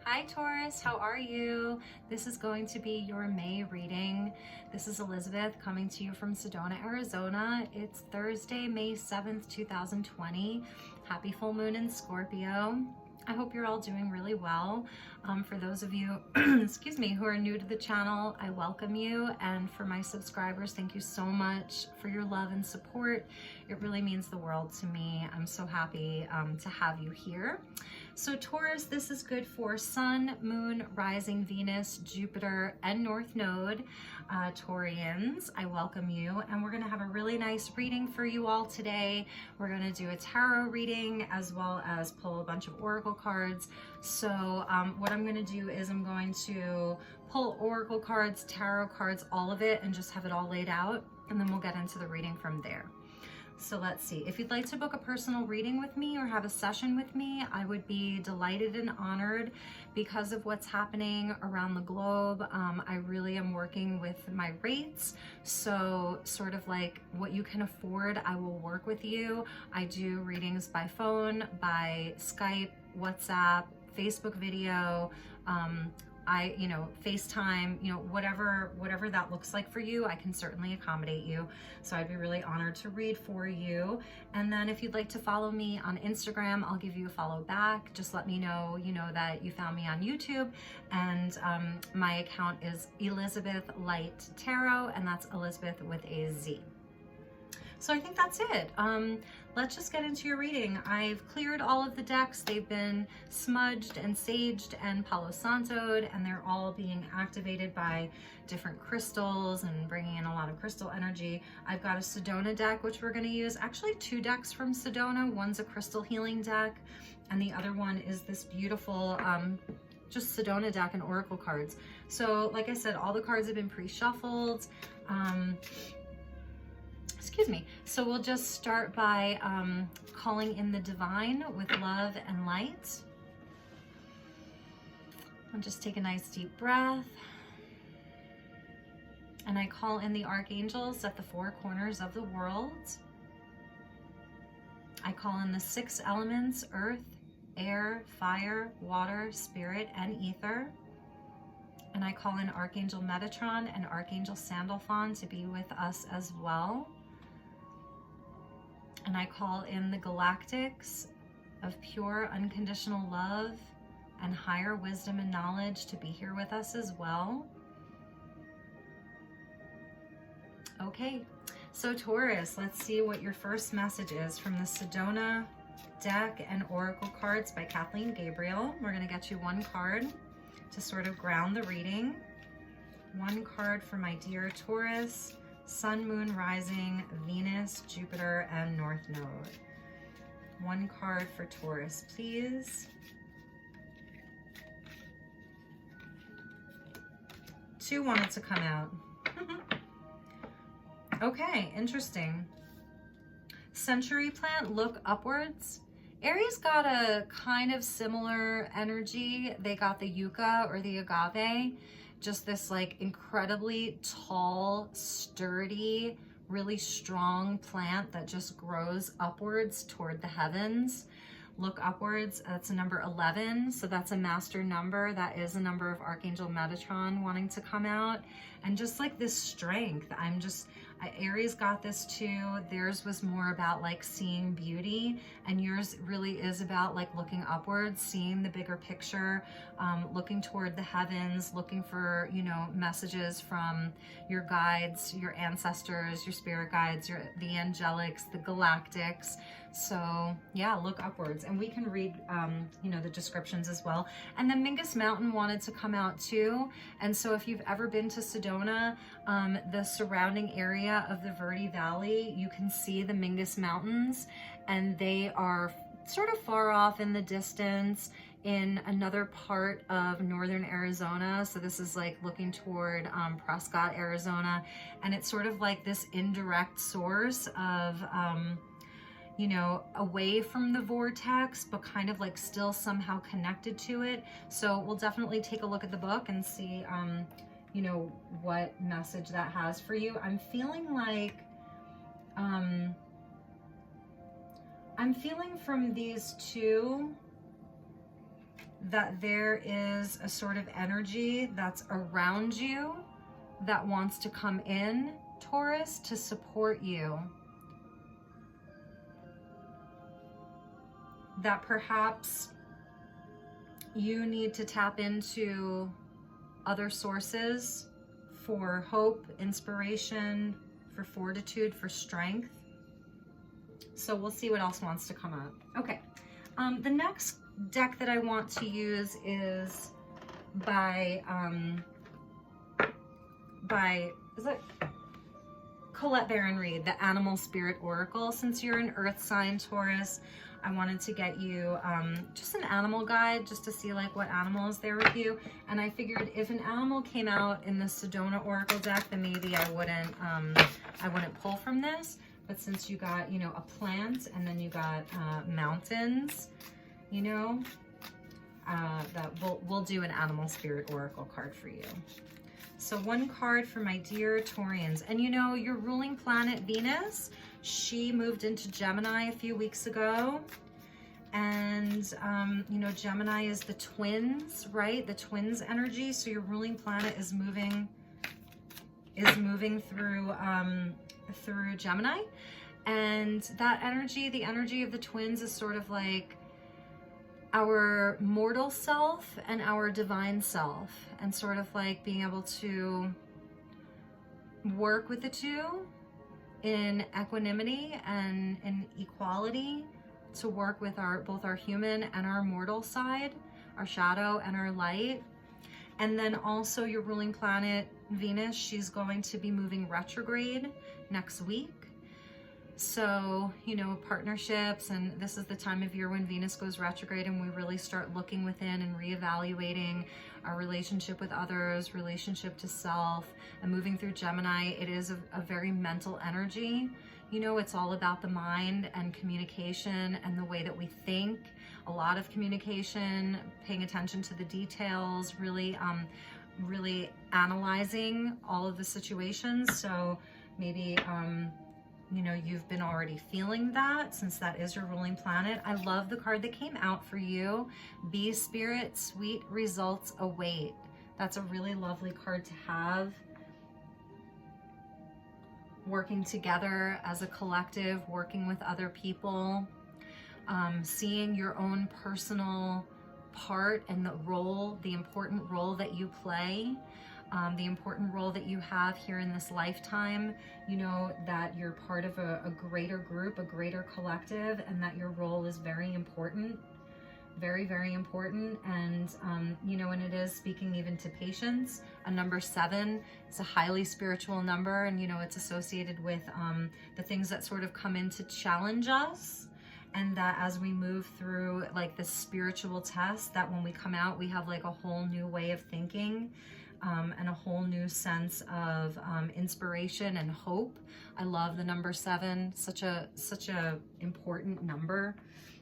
Hi Taurus, how are you? This is going to be your May reading. This is Elizabeth coming to you from Sedona, Arizona. It's Thursday, May 7th, 2020. Happy full moon in Scorpio. I hope you're all doing really well. For those of you, excuse me, who are new to the channel, I welcome you. And for my subscribers, thank you so much for your love and support. It really means the world to me. I'm so happy to have you here. So Taurus, this is good for Sun, Moon, Rising, Venus, Jupiter, and North Node. Taurians, I welcome you. And we're gonna have a really nice reading for you all today. We're gonna do a tarot reading as well as pull a bunch of oracle cards. So what I'm gonna do is I'm going to pull oracle cards, tarot cards, all of it, and just have it all laid out. And then we'll get into the reading from there. So let's see, if you'd like to book a personal reading with me or have a session with me, I would be delighted and honored. Because of what's happening around the globe, I really am working with my rates. So sort of like what you can afford, I will work with you. I do readings by phone, by Skype, WhatsApp, Facebook video, FaceTime, whatever that looks like for you, I can certainly accommodate you. So I'd be really honored to read for you. And then if you'd like to follow me on Instagram, I'll give you a follow back. Just let me know, that you found me on YouTube. And my account is Elizabeth Light Tarot, and that's Elizabeth with a Z. So I think that's it. Let's just get into your reading. I've cleared all of the decks. They've been smudged and saged and Palo Santo'd, and they're all being activated by different crystals and bringing in a lot of crystal energy. I've got a Sedona deck, which we're gonna use. Actually, two decks from Sedona. One's a crystal healing deck, and the other one is this beautiful, just Sedona deck and oracle cards. So like I said, all the cards have been pre-shuffled. Excuse me. So we'll just start by calling in the divine with love and light. I'll just take a nice deep breath. And I call in the archangels at the four corners of the world. I call in the six elements: earth, air, fire, water, spirit, and ether. And I call in Archangel Metatron and Archangel Sandalphon to be with us as well. And I call in the galactics of pure unconditional love and higher wisdom and knowledge to be here with us as well. Okay, so Taurus, let's see what your first message is from the Sedona deck and oracle cards by Kathleen Gabriel. We're gonna get you one card to sort of ground the reading. One card for my dear Taurus. Sun, Moon, Rising, Venus, Jupiter, and North Node. One card for Taurus, please. Two wanted to come out. Okay, interesting. Century plant, look upwards. Aries got a kind of similar energy. They got the yucca or the agave. Just this like incredibly tall, sturdy, really strong plant that just grows upwards toward the heavens. Look upwards, that's a number 11. So that's a master number. That is a number of Archangel Metatron wanting to come out. And just like this strength, Aries got this too. Theirs was more about like seeing beauty, and yours really is about like looking upwards, seeing the bigger picture, looking toward the heavens, looking for, messages from your guides, your ancestors, your spirit guides, the angelics, the galactics. So yeah, look upwards, and we can read, the descriptions as well. And the Mingus Mountain wanted to come out too. And so if you've ever been to Sedona, the surrounding area of the Verde Valley, you can see the Mingus Mountains, and they are sort of far off in the distance in another part of northern Arizona. So this is like looking toward Prescott, Arizona, and it's sort of like this indirect source of away from the vortex, but kind of like still somehow connected to it. So we'll definitely take a look at the book and see what message that has for you. I'm feeling like I'm feeling from these two that there is a sort of energy that's around you that wants to come in, Taurus, to support you. That perhaps you need to tap into other sources for hope, inspiration, for fortitude, for strength. So we'll see what else wants to come up. Okay, the next deck that I want to use is by is it Colette Baron Reed, the Animal Spirit Oracle. Since you're an Earth sign, Taurus, I wanted to get you just an animal guide, just to see like what animal is there with you. And I figured if an animal came out in the Sedona Oracle deck, then maybe I wouldn't pull from this. But since you got, you know, a plant and then you got mountains, you know, that we'll do an Animal Spirit Oracle card for you. So one card for my dear Taurians. And you know, your ruling planet Venus, she moved into Gemini a few weeks ago. And, you know, Gemini is the twins, right? The twins energy. So your ruling planet is moving through, through Gemini. And that energy, the energy of the twins, is sort of like our mortal self and our divine self, and sort of like being able to work with the two in equanimity and in equality, to work with both our human and our mortal side, our shadow and our light. And then also your ruling planet Venus, she's going to be moving retrograde next week. So, you know, partnerships, and this is the time of year when Venus goes retrograde and we really start looking within and reevaluating our relationship with others, relationship to self. And moving through Gemini, it is a very mental energy. You know, it's all about the mind and communication and the way that we think. A lot of communication, paying attention to the details, really analyzing all of the situations. So maybe, you know, you've been already feeling that, since that is your ruling planet. I love the card that came out for you. Be Spirit, sweet results await. That's a really lovely card to have. Working together as a collective, working with other people, seeing your own personal part and the role, the important role that you play. The important role that you have here in this lifetime, you know, that you're part of a greater group, a greater collective, and that your role is very important, very, very important. And, you know, and it is speaking even to patience. A number 7 is a highly spiritual number, and, you know, it's associated with the things that sort of come in to challenge us. And that as we move through like the spiritual test, that when we come out, we have like a whole new way of thinking. And a whole new sense of inspiration and hope. I love the number 7, such a important number.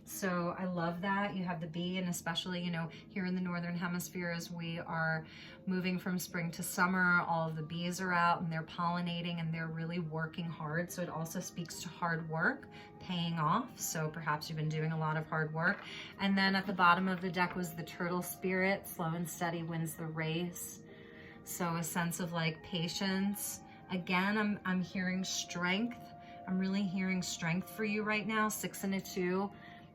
So I love that. You have the bee, and especially, you know, here in the Northern Hemisphere, as we are moving from spring to summer, all of the bees are out and they're pollinating and they're really working hard. So it also speaks to hard work paying off. So perhaps you've been doing a lot of hard work. And then at the bottom of the deck was the turtle spirit. Slow and steady wins the race. So a sense of like patience. Again, I'm hearing strength. I'm really hearing strength for you right now. 6 and a 2,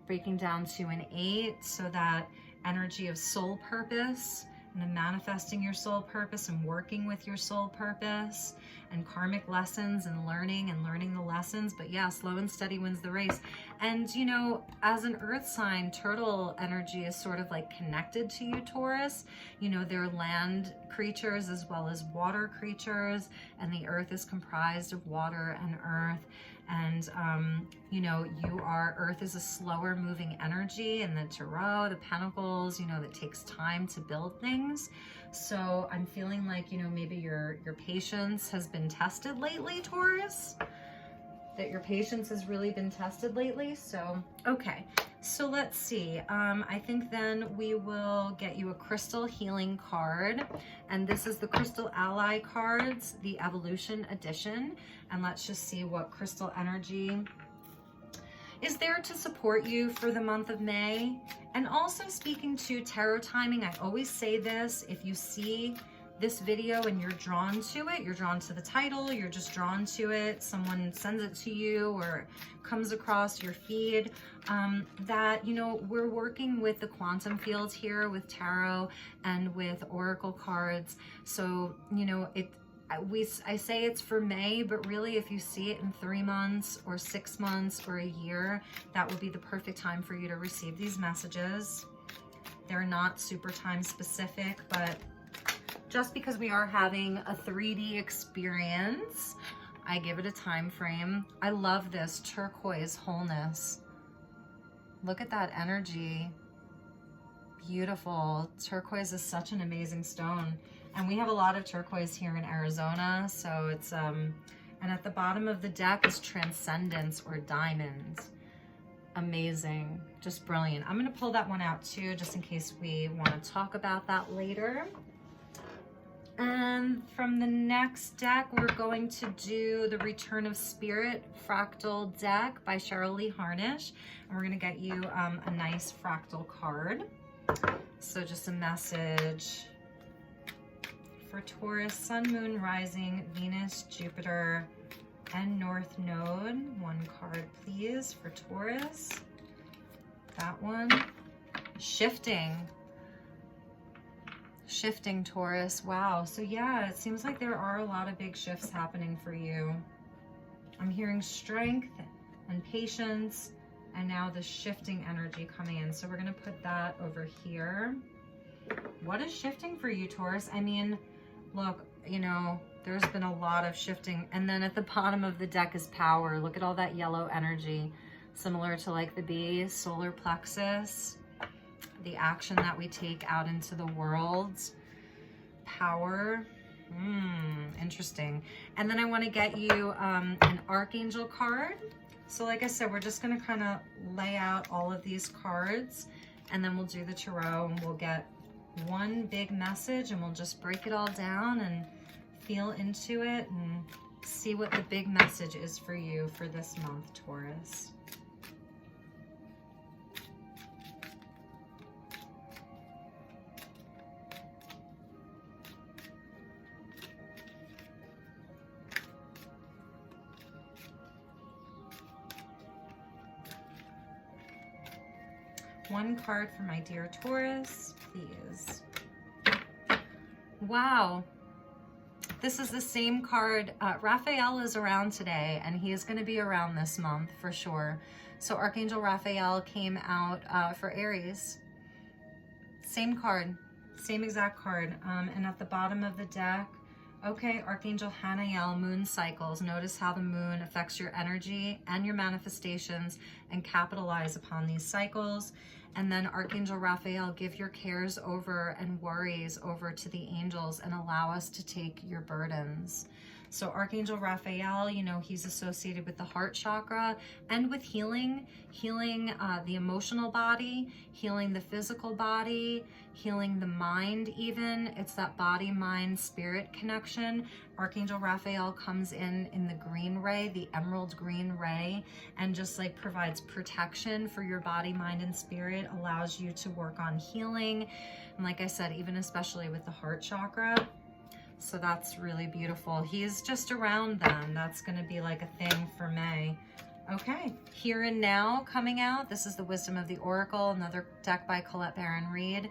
breaking down to an 8. So that energy of soul purpose, and manifesting your soul purpose and working with your soul purpose, and karmic lessons and learning the lessons. But yeah, slow and steady wins the race. And you know, as an earth sign, turtle energy is sort of like connected to you, Taurus. You know, they're land creatures as well as water creatures, and the earth is comprised of water and earth. And, you know, earth is a slower moving energy, and the tarot, the pentacles, you know, that takes time to build things. So I'm feeling like, you know, maybe your patience has been tested lately, Taurus, that your patience has really been tested lately. So, okay. So let's see. I think then we will get you a crystal healing card. And this is the Crystal Ally cards, the Evolution Edition. And let's just see what crystal energy is there to support you for the month of May. And also speaking to tarot timing, I always say this, if you see this video and you're drawn to it, you're drawn to the title, you're just drawn to it, someone sends it to you or comes across your feed, that, you know, we're working with the quantum field here with tarot and with oracle cards. So, you know, I say it's for May, but really if you see it in 3 months or 6 months or a year, that would be the perfect time for you to receive these messages. They're not super time specific, but just because we are having a 3D experience, I give it a time frame. I love this turquoise wholeness. Look at that energy. Beautiful. Turquoise is such an amazing stone. And we have a lot of turquoise here in Arizona. So it's, and at the bottom of the deck is transcendence or diamonds. Amazing. Just brilliant. I'm going to pull that one out too, just in case we want to talk about that later. And from the next deck, we're going to do the Return of Spirit Fractal deck by Cheryl Lee Harnish. And we're going to get you a nice fractal card. So just a message for Taurus, Sun, Moon, Rising, Venus, Jupiter, and North Node. One card, please, for Taurus. That one. Shifting. Shifting, Taurus. Wow. So yeah, it seems like there are a lot of big shifts happening for you. I'm hearing strength and patience, and now the shifting energy coming in. So we're going to put that over here. What is shifting for you, Taurus? I mean, look, you know, there's been a lot of shifting. And then at the bottom of the deck is power. Look at all that yellow energy, similar to like the bee, solar plexus. The action that we take out into the world. Power. Interesting. And then I want to get you an archangel card. So like I said, we're just going to kind of lay out all of these cards, and then we'll do the tarot, and we'll get one big message, and we'll just break it all down and feel into it and see what the big message is for you for this month, Taurus. One card for my dear Taurus, please. Wow. This is the same card. Raphael is around today, and he is going to be around this month for sure. So Archangel Raphael came out for Aries. Same card, same exact card. And at the bottom of the deck, okay, Archangel Hanael, moon cycles. Notice how the moon affects your energy and your manifestations, and capitalize upon these cycles. And then Archangel Raphael, give your cares over and worries over to the angels and allow us to take your burdens. So Archangel Raphael, you know, he's associated with the heart chakra and with healing the emotional body, healing the physical body, healing the mind even. It's that body, mind, spirit connection. Archangel Raphael comes in the green ray, the emerald green ray, and just like provides protection for your body, mind, and spirit, allows you to work on healing. And like I said, even especially with the heart chakra. So that's really beautiful. He's just around then. That's going to be like a thing for May. Okay, Here and Now coming out. This is the Wisdom of the Oracle, another deck by Colette Baron-Reid.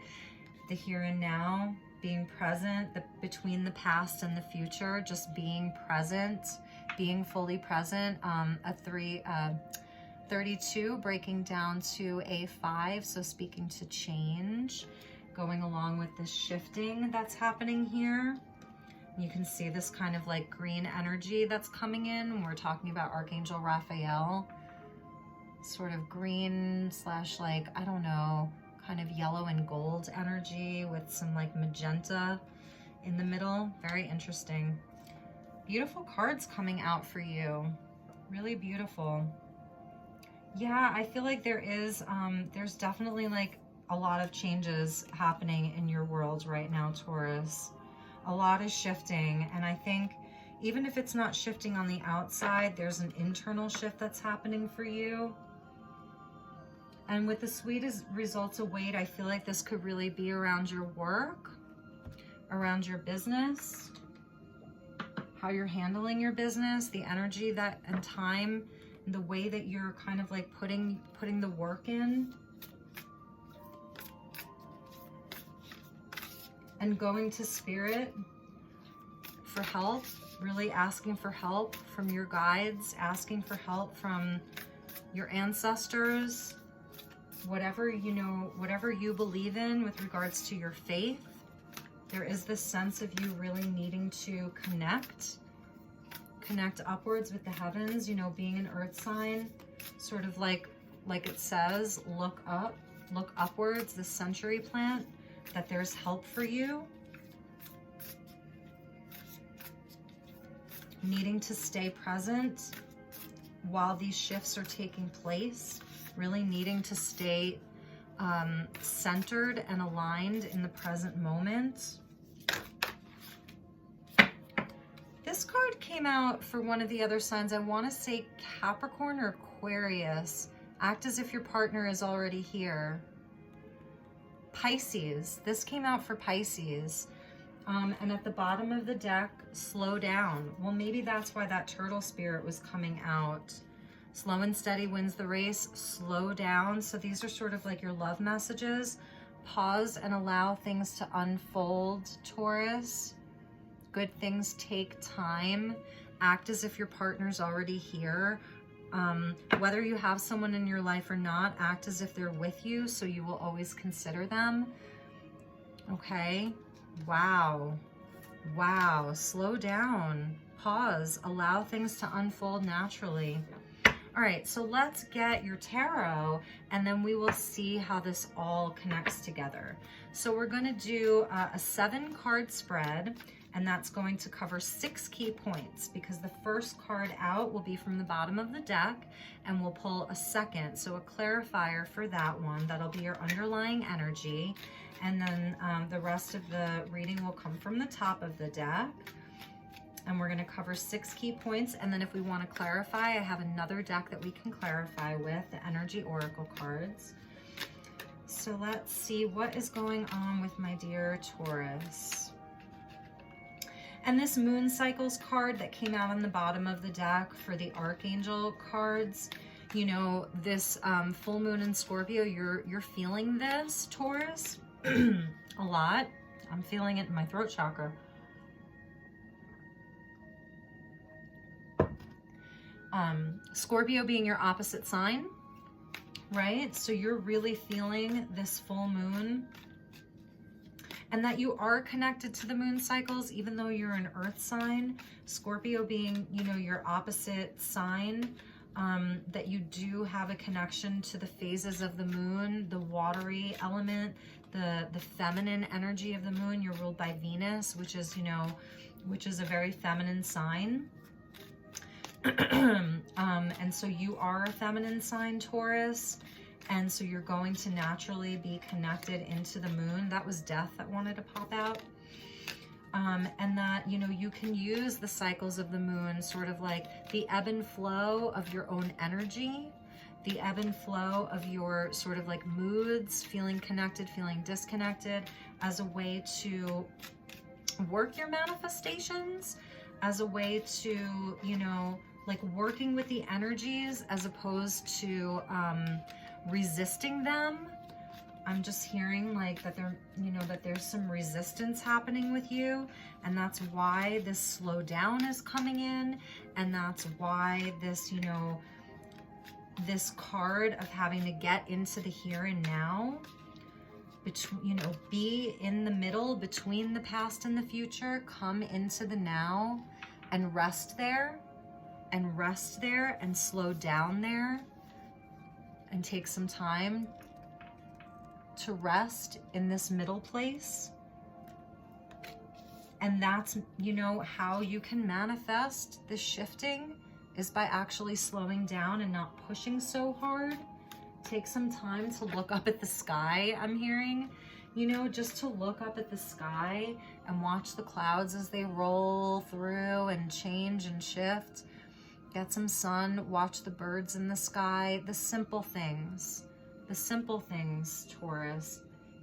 The here and now, being present, between the past and the future, just being present, being fully present. A 32 breaking down to a 5, so speaking to change, going along with this shifting that's happening here. You can see this kind of like green energy that's coming in when we're talking about Archangel Raphael. Sort of green slash like, I don't know, kind of yellow and gold energy with some like magenta in the middle. Very interesting. Beautiful cards coming out for you. Really beautiful. Yeah, I feel like there's definitely like a lot of changes happening in your world right now, Taurus. A lot is shifting, and I think even if it's not shifting on the outside, there's an internal shift that's happening for you. And with the sweetest results await, I feel like this could really be around your work, around your business, how you're handling your business, the energy that and time, and the way that you're kind of like putting the work in. And going to spirit for help, really asking for help from your guides, asking for help from your ancestors, whatever, you know, whatever you believe in with regards to your faith. There is this sense of you really needing to connect upwards with the heavens, you know, being an earth sign, sort of like it says, look up, look upwards, the century plant, that there's help for you. Needing to stay present while these shifts are taking place, really needing to stay centered and aligned in the present moment. This card came out for one of the other signs. I want to say Capricorn or Aquarius. Act as if your partner is already here. Pisces. This came out for Pisces. And at the bottom of the deck, slow down. Well, maybe that's why that turtle spirit was coming out. Slow and steady wins the race. Slow down. So these are sort of like your love messages. Pause and allow things to unfold, Taurus. Good things take time. Act as if your partner's already here. Whether you have someone in your life or not, act as if they're with you, so you will always consider them. Okay. Wow. Wow. Slow down. Pause. Allow things to unfold naturally. All right, so let's get your tarot, and then we will see how this all connects together. So we're going to do a 7-card spread, and that's going to cover 6 key points, because the first card out will be from the bottom of the deck, and we'll pull a second, so a clarifier for that one. That'll be your underlying energy, and then the rest of the reading will come from the top of the deck. And we're going to cover 6 key points. And then if we want to clarify, I have another deck that we can clarify with, the Energy Oracle cards. So let's see what is going on with my dear Taurus. And this Moon Cycles card that came out on the bottom of the deck for the Archangel cards, you know, this full moon in Scorpio, you're feeling this, Taurus, a lot. I'm feeling it in my throat chakra. Scorpio being your opposite sign, right? So you're really feeling this full moon, and that you are connected to the moon cycles, even though you're an earth sign. Scorpio being, you know, your opposite sign, that you do have a connection to the phases of the moon, the watery element, the feminine energy of the moon. You're ruled by Venus, which is, you know, which is a very feminine sign. And so you are a feminine sign, Taurus, and so you're going to naturally be connected into the moon. That was Death that wanted to pop out. And that, you know, you can use the cycles of the moon, sort of like the ebb and flow of your own energy, the ebb and flow of your sort of like moods, feeling connected, feeling disconnected, as a way to work your manifestations, as a way to, you know, like working with the energies as opposed to resisting them. I'm just hearing like that there, you know, that there's some resistance happening with you, and that's why this slow down is coming in, and that's why this, you know, this card of having to get into the here and now, between, you know, be in the middle between the past and the future, come into the now and rest there, and slow down there, and take some time to rest in this middle place. And that's, you know, how you can manifest this shifting, is by actually slowing down and not pushing so hard. Take some time to look up at the sky, I'm hearing, you know, just to look up at the sky and watch the clouds as they roll through and change and shift. Get some sun, watch the birds in the sky, the simple things, The simple things, Taurus,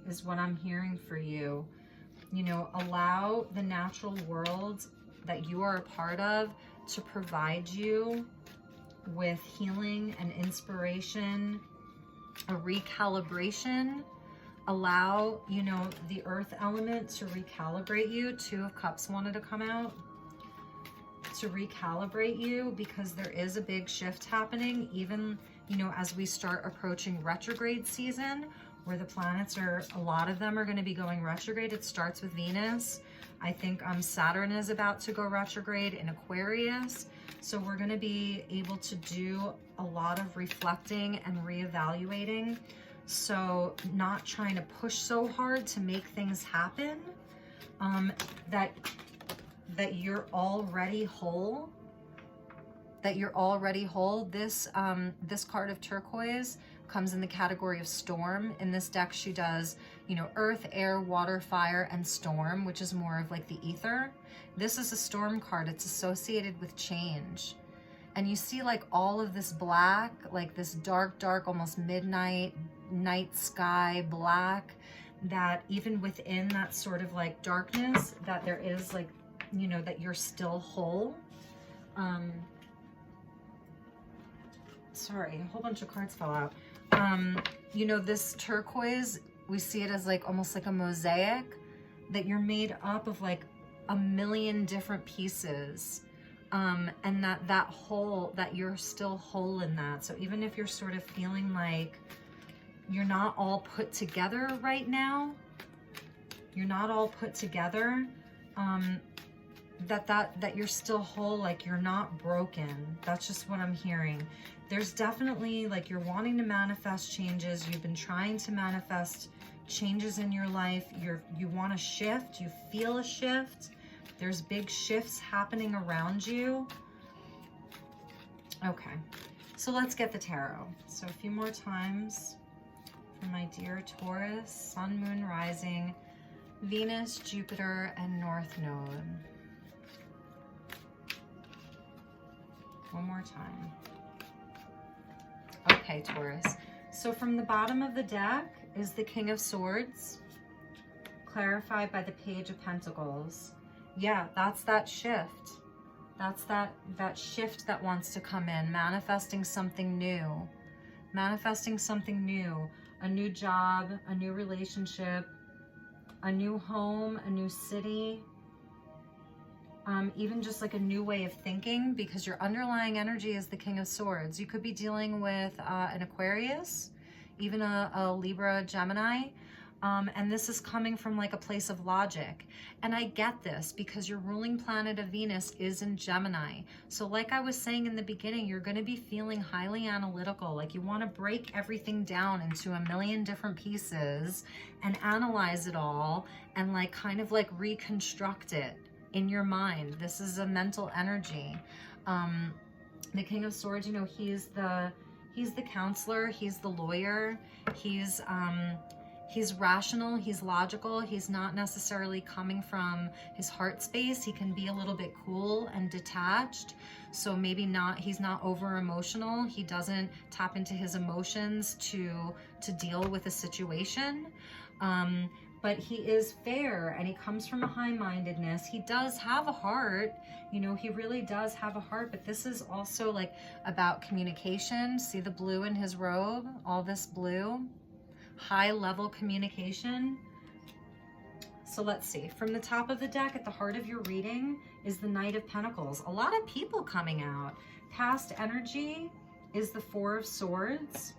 is what I'm hearing for you. You know, allow the natural world that you are a part of to provide you with healing and inspiration, a recalibration. Allow, you know, the earth element to recalibrate you. Two of Cups wanted to come out. To recalibrate you, because there is a big shift happening, even, you know, as we start approaching retrograde season, where the planets are, a lot of them are going to be going retrograde. It starts with Venus. I think Saturn is about to go retrograde in Aquarius. So we're going to be able to do a lot of reflecting and reevaluating. So not trying to push so hard to make things happen, that you're already whole, This this card of turquoise comes in the category of storm. In this deck, she does, you know, earth, air, water, fire, and storm, which is more of like the ether. This is a storm card. It's associated with change. And you see like all of this black, like this dark, almost midnight, night sky black, that even within that sort of like darkness, that there is like, you know, that you're still whole. Sorry, a whole bunch of cards fell out. You know, this turquoise, we see it as like almost like a mosaic, that you're made up of like a million different pieces. And that whole, that you're still whole in that. So even if you're sort of feeling like you're not all put together right now, that you're still whole, like you're not broken. That's just what I'm hearing. There's definitely like you're wanting to manifest changes. You've been trying to manifest changes in your life. You want a shift. You feel a shift. There's big shifts happening around you. Okay, so let's get the tarot. So a few more times for my dear Taurus, Sun, Moon, Rising, Venus, Jupiter, and North Node. One more time. Okay, Taurus. So from the bottom of the deck is the King of Swords, clarified by the Page of Pentacles. Yeah, that's that shift. That's that shift that wants to come in, manifesting something new. Manifesting something new. A new job, a new relationship, a new home, a new city. Even just like a new way of thinking, because your underlying energy is the King of Swords. You could be dealing with an Aquarius, even a Libra, Gemini. And this is coming from like a place of logic. And I get this because your ruling planet of Venus is in Gemini. So like I was saying in the beginning, you're going to be feeling highly analytical. Like you want to break everything down into a million different pieces and analyze it all and like kind of like reconstruct it in your mind. This is a mental energy. The King of Swords, you know, he's the counselor, he's the lawyer, he's rational, he's logical, he's not necessarily coming from his heart space. He can be a little bit cool and detached. So maybe he's not over emotional. He doesn't tap into his emotions to deal with a situation. But he is fair and he comes from a high-mindedness. He does have a heart, you know, he really does have a heart, but this is also like about communication. See the blue in his robe, all this blue, high-level communication. So let's see, from the top of the deck at the heart of your reading is the Knight of Pentacles. A lot of people coming out. Past energy is the Four of Swords.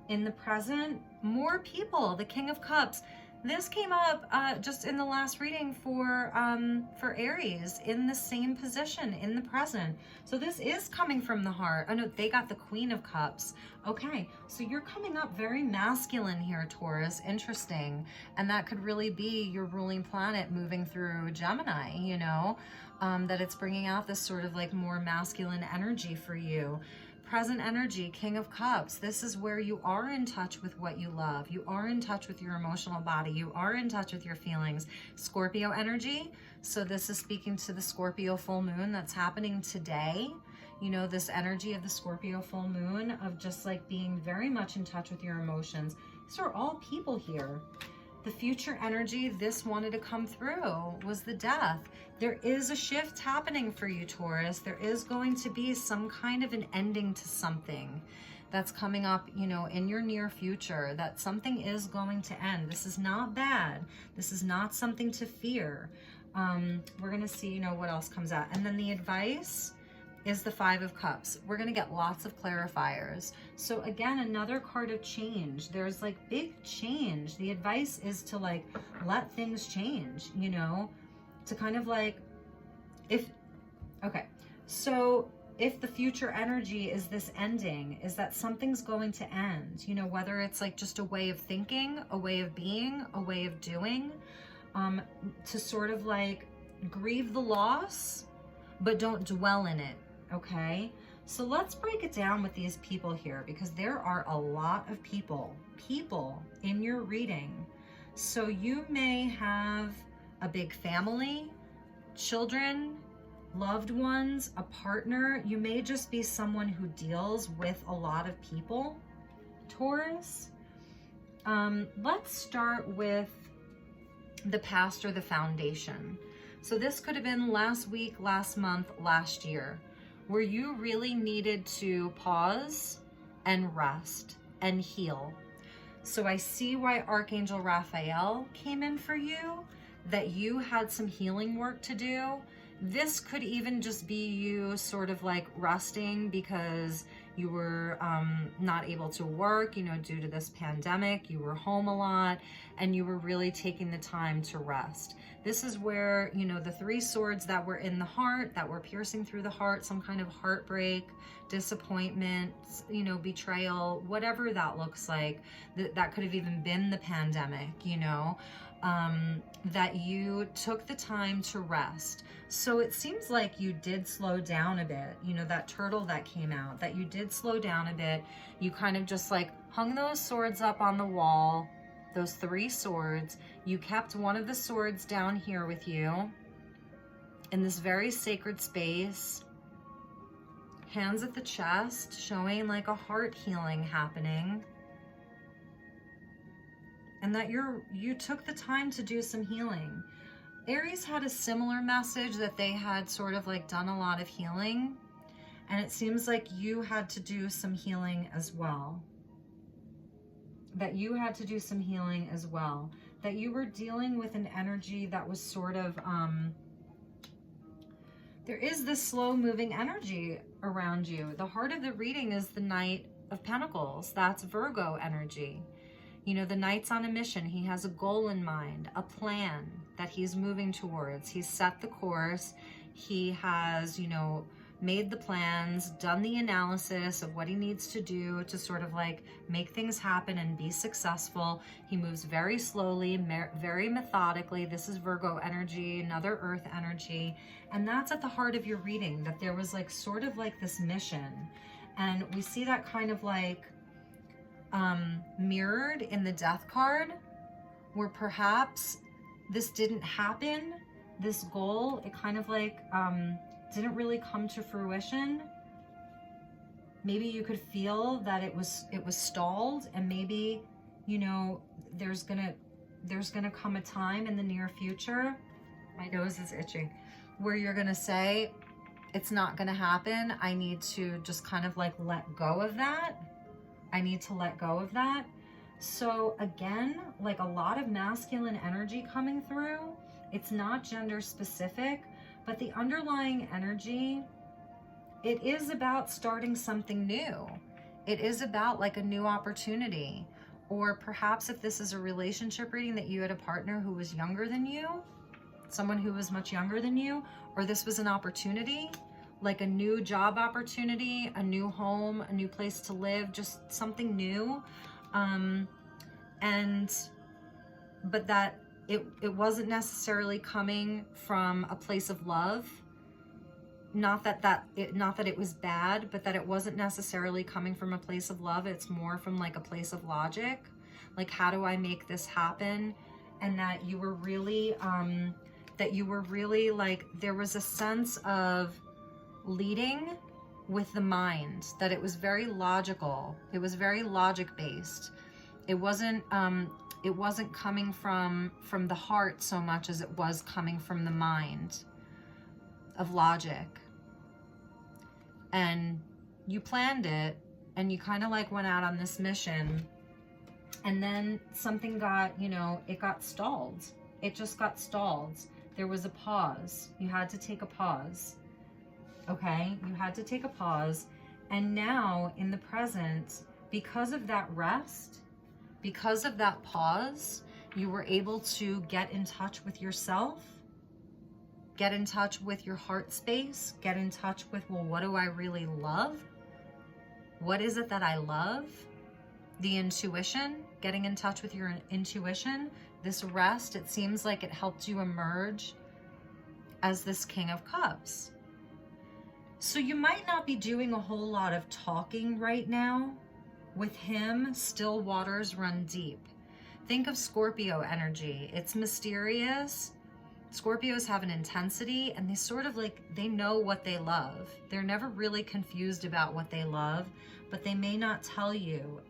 In the present, more people, the King of Cups. This came up just in the last reading for Aries, in the same position in the present. So this is coming from the heart. Oh no, they got the Queen of Cups. Okay, so you're coming up very masculine here, Taurus. Interesting. And that could really be your ruling planet moving through Gemini, you know, that it's bringing out this sort of like more masculine energy for you. Present energy, King of Cups. This is where you are in touch with what you love. You are in touch with your emotional body. You are in touch with your feelings. Scorpio energy. So this is speaking to the Scorpio full moon that's happening today. You know, this energy of the Scorpio full moon of just like being very much in touch with your emotions. These are all people here. The future energy this wanted to come through was the death. There is a shift happening for you, Taurus. There is going to be some kind of an ending to something that's coming up, you know, in your near future, that something is going to end. This is not bad. This is not something to fear. We're going to see, you know, what else comes out. And then the advice is the Five of Cups. We're going to get lots of clarifiers. So again, another card of change. There's like big change. The advice is to like let things change, you know, to kind of like, so if the future energy is this ending, is that something's going to end, you know, whether it's like just a way of thinking, a way of being, a way of doing, to sort of like grieve the loss, but don't dwell in it. Okay, so let's break it down with these people here, because there are a lot of people in your reading. So you may have a big family, children, loved ones, a partner. You may just be someone who deals with a lot of people, Taurus. Let's start with the past or the foundation. So this could have been last week, last month, last year, where you really needed to pause and rest and heal. So I see why Archangel Raphael came in for you, that you had some healing work to do. This could even just be you sort of like resting because you were not able to work, you know, due to this pandemic. You were home a lot and you were really taking the time to rest. This is where, you know, the three swords that were in the heart, that were piercing through the heart, some kind of heartbreak, disappointment, you know, betrayal, whatever that looks like, that could have even been the pandemic, you know, that you took the time to rest. So it seems like you did slow down a bit, you know, that turtle that came out, that you did slow down a bit. You kind of just like hung those swords up on the wall, those three swords. You kept one of the swords down here with you in this very sacred space, hands at the chest, showing like a heart healing happening. And that you took the time to do some healing. Aries had a similar message, that they had sort of like done a lot of healing. And it seems like you had to do some healing as well. That you had to do some healing as well. That you were dealing with an energy that was sort of, there is this slow moving energy around you. The heart of the reading is the Knight of Pentacles. That's Virgo energy. You know, the Knight's on a mission. He has a goal in mind, a plan that he's moving towards. He's set the course. He has, you know, made the plans, done the analysis of what he needs to do to sort of like make things happen and be successful. He moves very slowly, very methodically. This is Virgo energy, another earth energy. And that's at the heart of your reading, that there was like sort of like this mission. And we see that kind of like mirrored in the death card, where perhaps this didn't happen, this goal, it kind of like didn't really come to fruition. Maybe you could feel that it was stalled, and maybe, you know, there's gonna come a time in the near future, my nose is itching, where you're gonna say, it's not gonna happen. I need to just kind of like let go of that. I need to let go of that. So again, like a lot of masculine energy coming through. It's not gender specific, but the underlying energy, it is about starting something new. It is about like a new opportunity. Or perhaps if this is a relationship reading, that you had a partner who was younger than you, someone who was much younger than you, or this was an opportunity, like a new job opportunity, a new home, a new place to live, just something new. But that it wasn't necessarily coming from a place of love. Not that it was bad, but that it wasn't necessarily coming from a place of love. It's more from like a place of logic. Like, how do I make this happen? And that you were really, like, there was a sense of leading with the mind, that it was very logical. It was very logic based. It wasn't coming from the heart so much as it was coming from the mind of logic. And you planned it, and you kind of like went out on this mission, and then something got, you know, it got stalled. It just got stalled. There was a pause. You had to take a pause. Okay? You had to take a pause. And now in the present, because of that rest, because of that pause, you were able to get in touch with yourself, get in touch with your heart space, get in touch with, well, what do I really love? What is it that I love? The intuition, getting in touch with your intuition. This rest, it seems like it helped you emerge as this King of Cups. So you might not be doing a whole lot of talking right now. With him, still waters run deep. Think of Scorpio energy. It's mysterious. Scorpios have an intensity, and they sort of like, they know what they love. They're never really confused about what they love, but they may not tell you.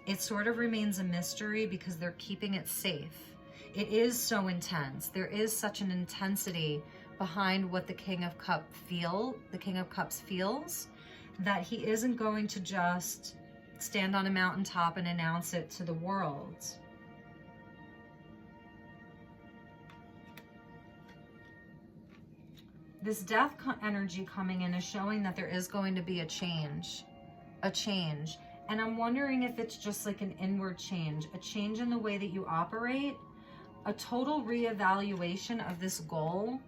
It sort of remains a mystery because they're keeping it safe. It is so intense. There is such an intensity behind what the King of Cups feels, that he isn't going to just stand on a mountaintop and announce it to the world. This death energy coming in is showing that there is going to be a change. And I'm wondering if it's just like an inward change, a change in the way that you operate, a total reevaluation of this goal,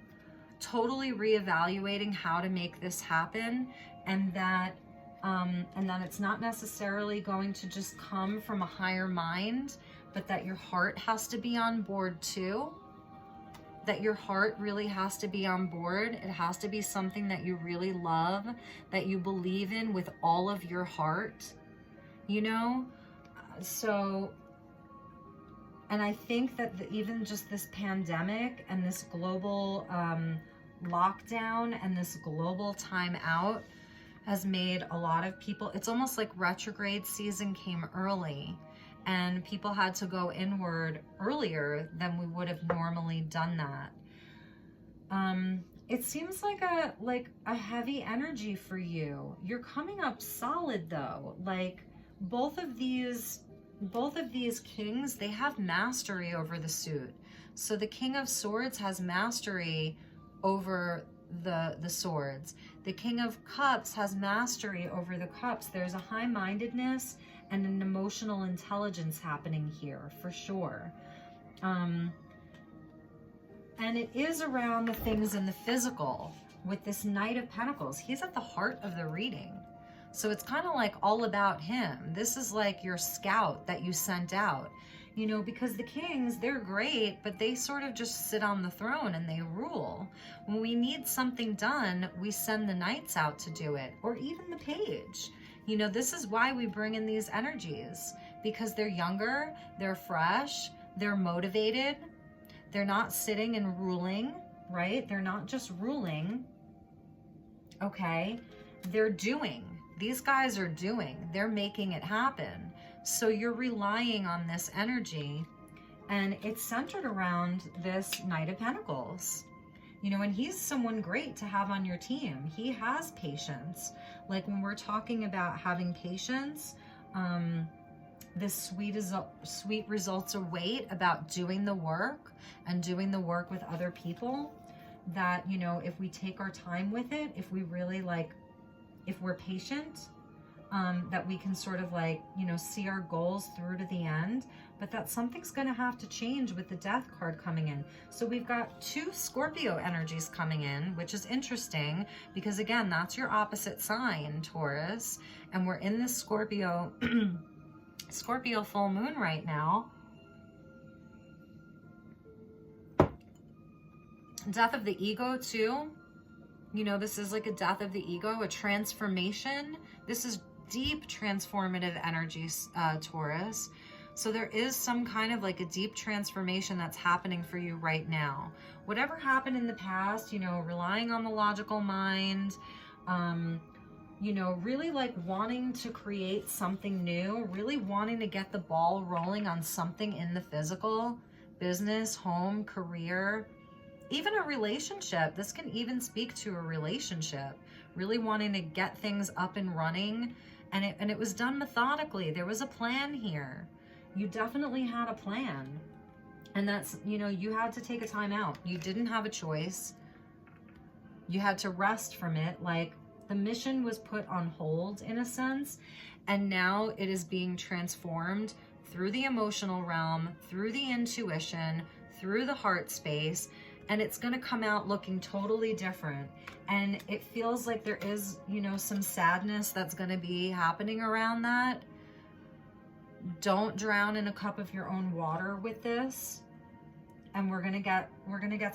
totally reevaluating how to make this happen, and that it's not necessarily going to just come from a higher mind, but that your heart has to be on board too. That your heart really has to be on board. It has to be something that you really love, that you believe in with all of your heart, you know? So, and I think that even just this pandemic and this global lockdown and this global time out has made a lot of people, it's almost like retrograde season came early, and people had to go inward earlier than we would have normally done that. It seems like a heavy energy for you. You're coming up solid though. Like both of these kings, they have mastery over the suit. So the King of Swords has mastery over the swords. The King of Cups has mastery over the cups. There's a high-mindedness and an emotional intelligence happening here for sure. And it is around the things in the physical with this Knight of Pentacles. He's at the heart of the reading. So it's kind of like all about him. This is like your scout that you sent out, you know, because the kings, they're great, but they sort of just sit on the throne and they rule. When we need something done, we send the knights out to do it, or even the page. You know, this is why we bring in these energies, because they're younger, they're fresh, they're motivated, they're not sitting and ruling, right? They're not just ruling, okay? They're doing. These guys are doing. They're making it happen. So you're relying on this energy, and it's centered around this Knight of Pentacles. You know, and he's someone great to have on your team. He has patience. Like when we're talking about having patience, this sweet results await about doing the work and doing the work with other people, that, you know, if we take our time with it, if we really if we're patient, that we can sort of you know, see our goals through to the end, but that something's going to have to change with the Death card coming in. So we've got two Scorpio energies coming in, which is interesting because again, that's your opposite sign, Taurus, and we're in this Scorpio Scorpio full moon right now. Death of the ego too. You know, this is like a death of the ego, a transformation. This is deep transformative energies, Taurus. So there is some kind of like a deep transformation that's happening for you right now. Whatever happened in the past, you know, relying on the logical mind, you know, really like wanting to create something new, really wanting to get the ball rolling on something in the physical, business, home, career, even a relationship. This can even speak to a relationship, really wanting to get things up and running. And it was done methodically. There was a plan here. You definitely had a plan. And that's, you know, you had to take a time out. You didn't have a choice. You had to rest from it. Like, the mission was put on hold in a sense, and now it is being transformed through the emotional realm, through the intuition, through the heart space, and it's going to come out looking totally different. And it feels like there is, you know, some sadness that's going to be happening around that. Don't drown in a cup of your own water with this. And we're gonna get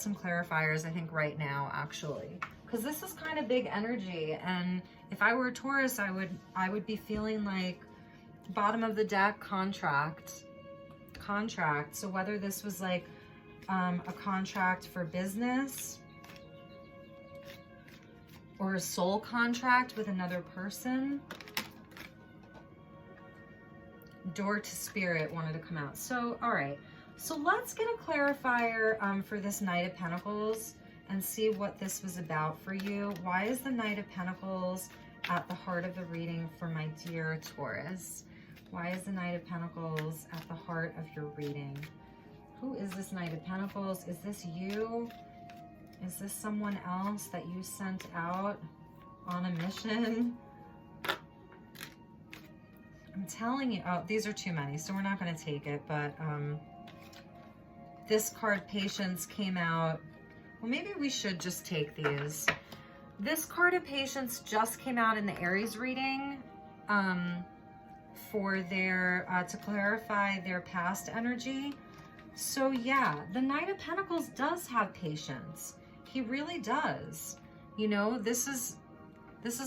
some clarifiers, I think, right now, actually, because this is kind of big energy. And if I were a Taurus, I would be feeling like bottom of the deck contract. So whether this was like a contract for business or a soul contract with another person. Door to Spirit wanted to come out. So, all right. So let's get a clarifier for this Knight of Pentacles and see what this was about for you. Why is the Knight of Pentacles at the heart of the reading for my dear Taurus? Why is the Knight of Pentacles at the heart of your reading? Who is this Knight of Pentacles? Is this you? Is this someone else that you sent out on a mission? I'm telling you, oh, these are too many, so we're not going to take it, but this card, Patience, came out. Well, maybe we should just take these. This card of Patience just came out in the Aries reading for their, to clarify their past energy. So yeah, the Knight of Pentacles does have patience. He really does. You know, this is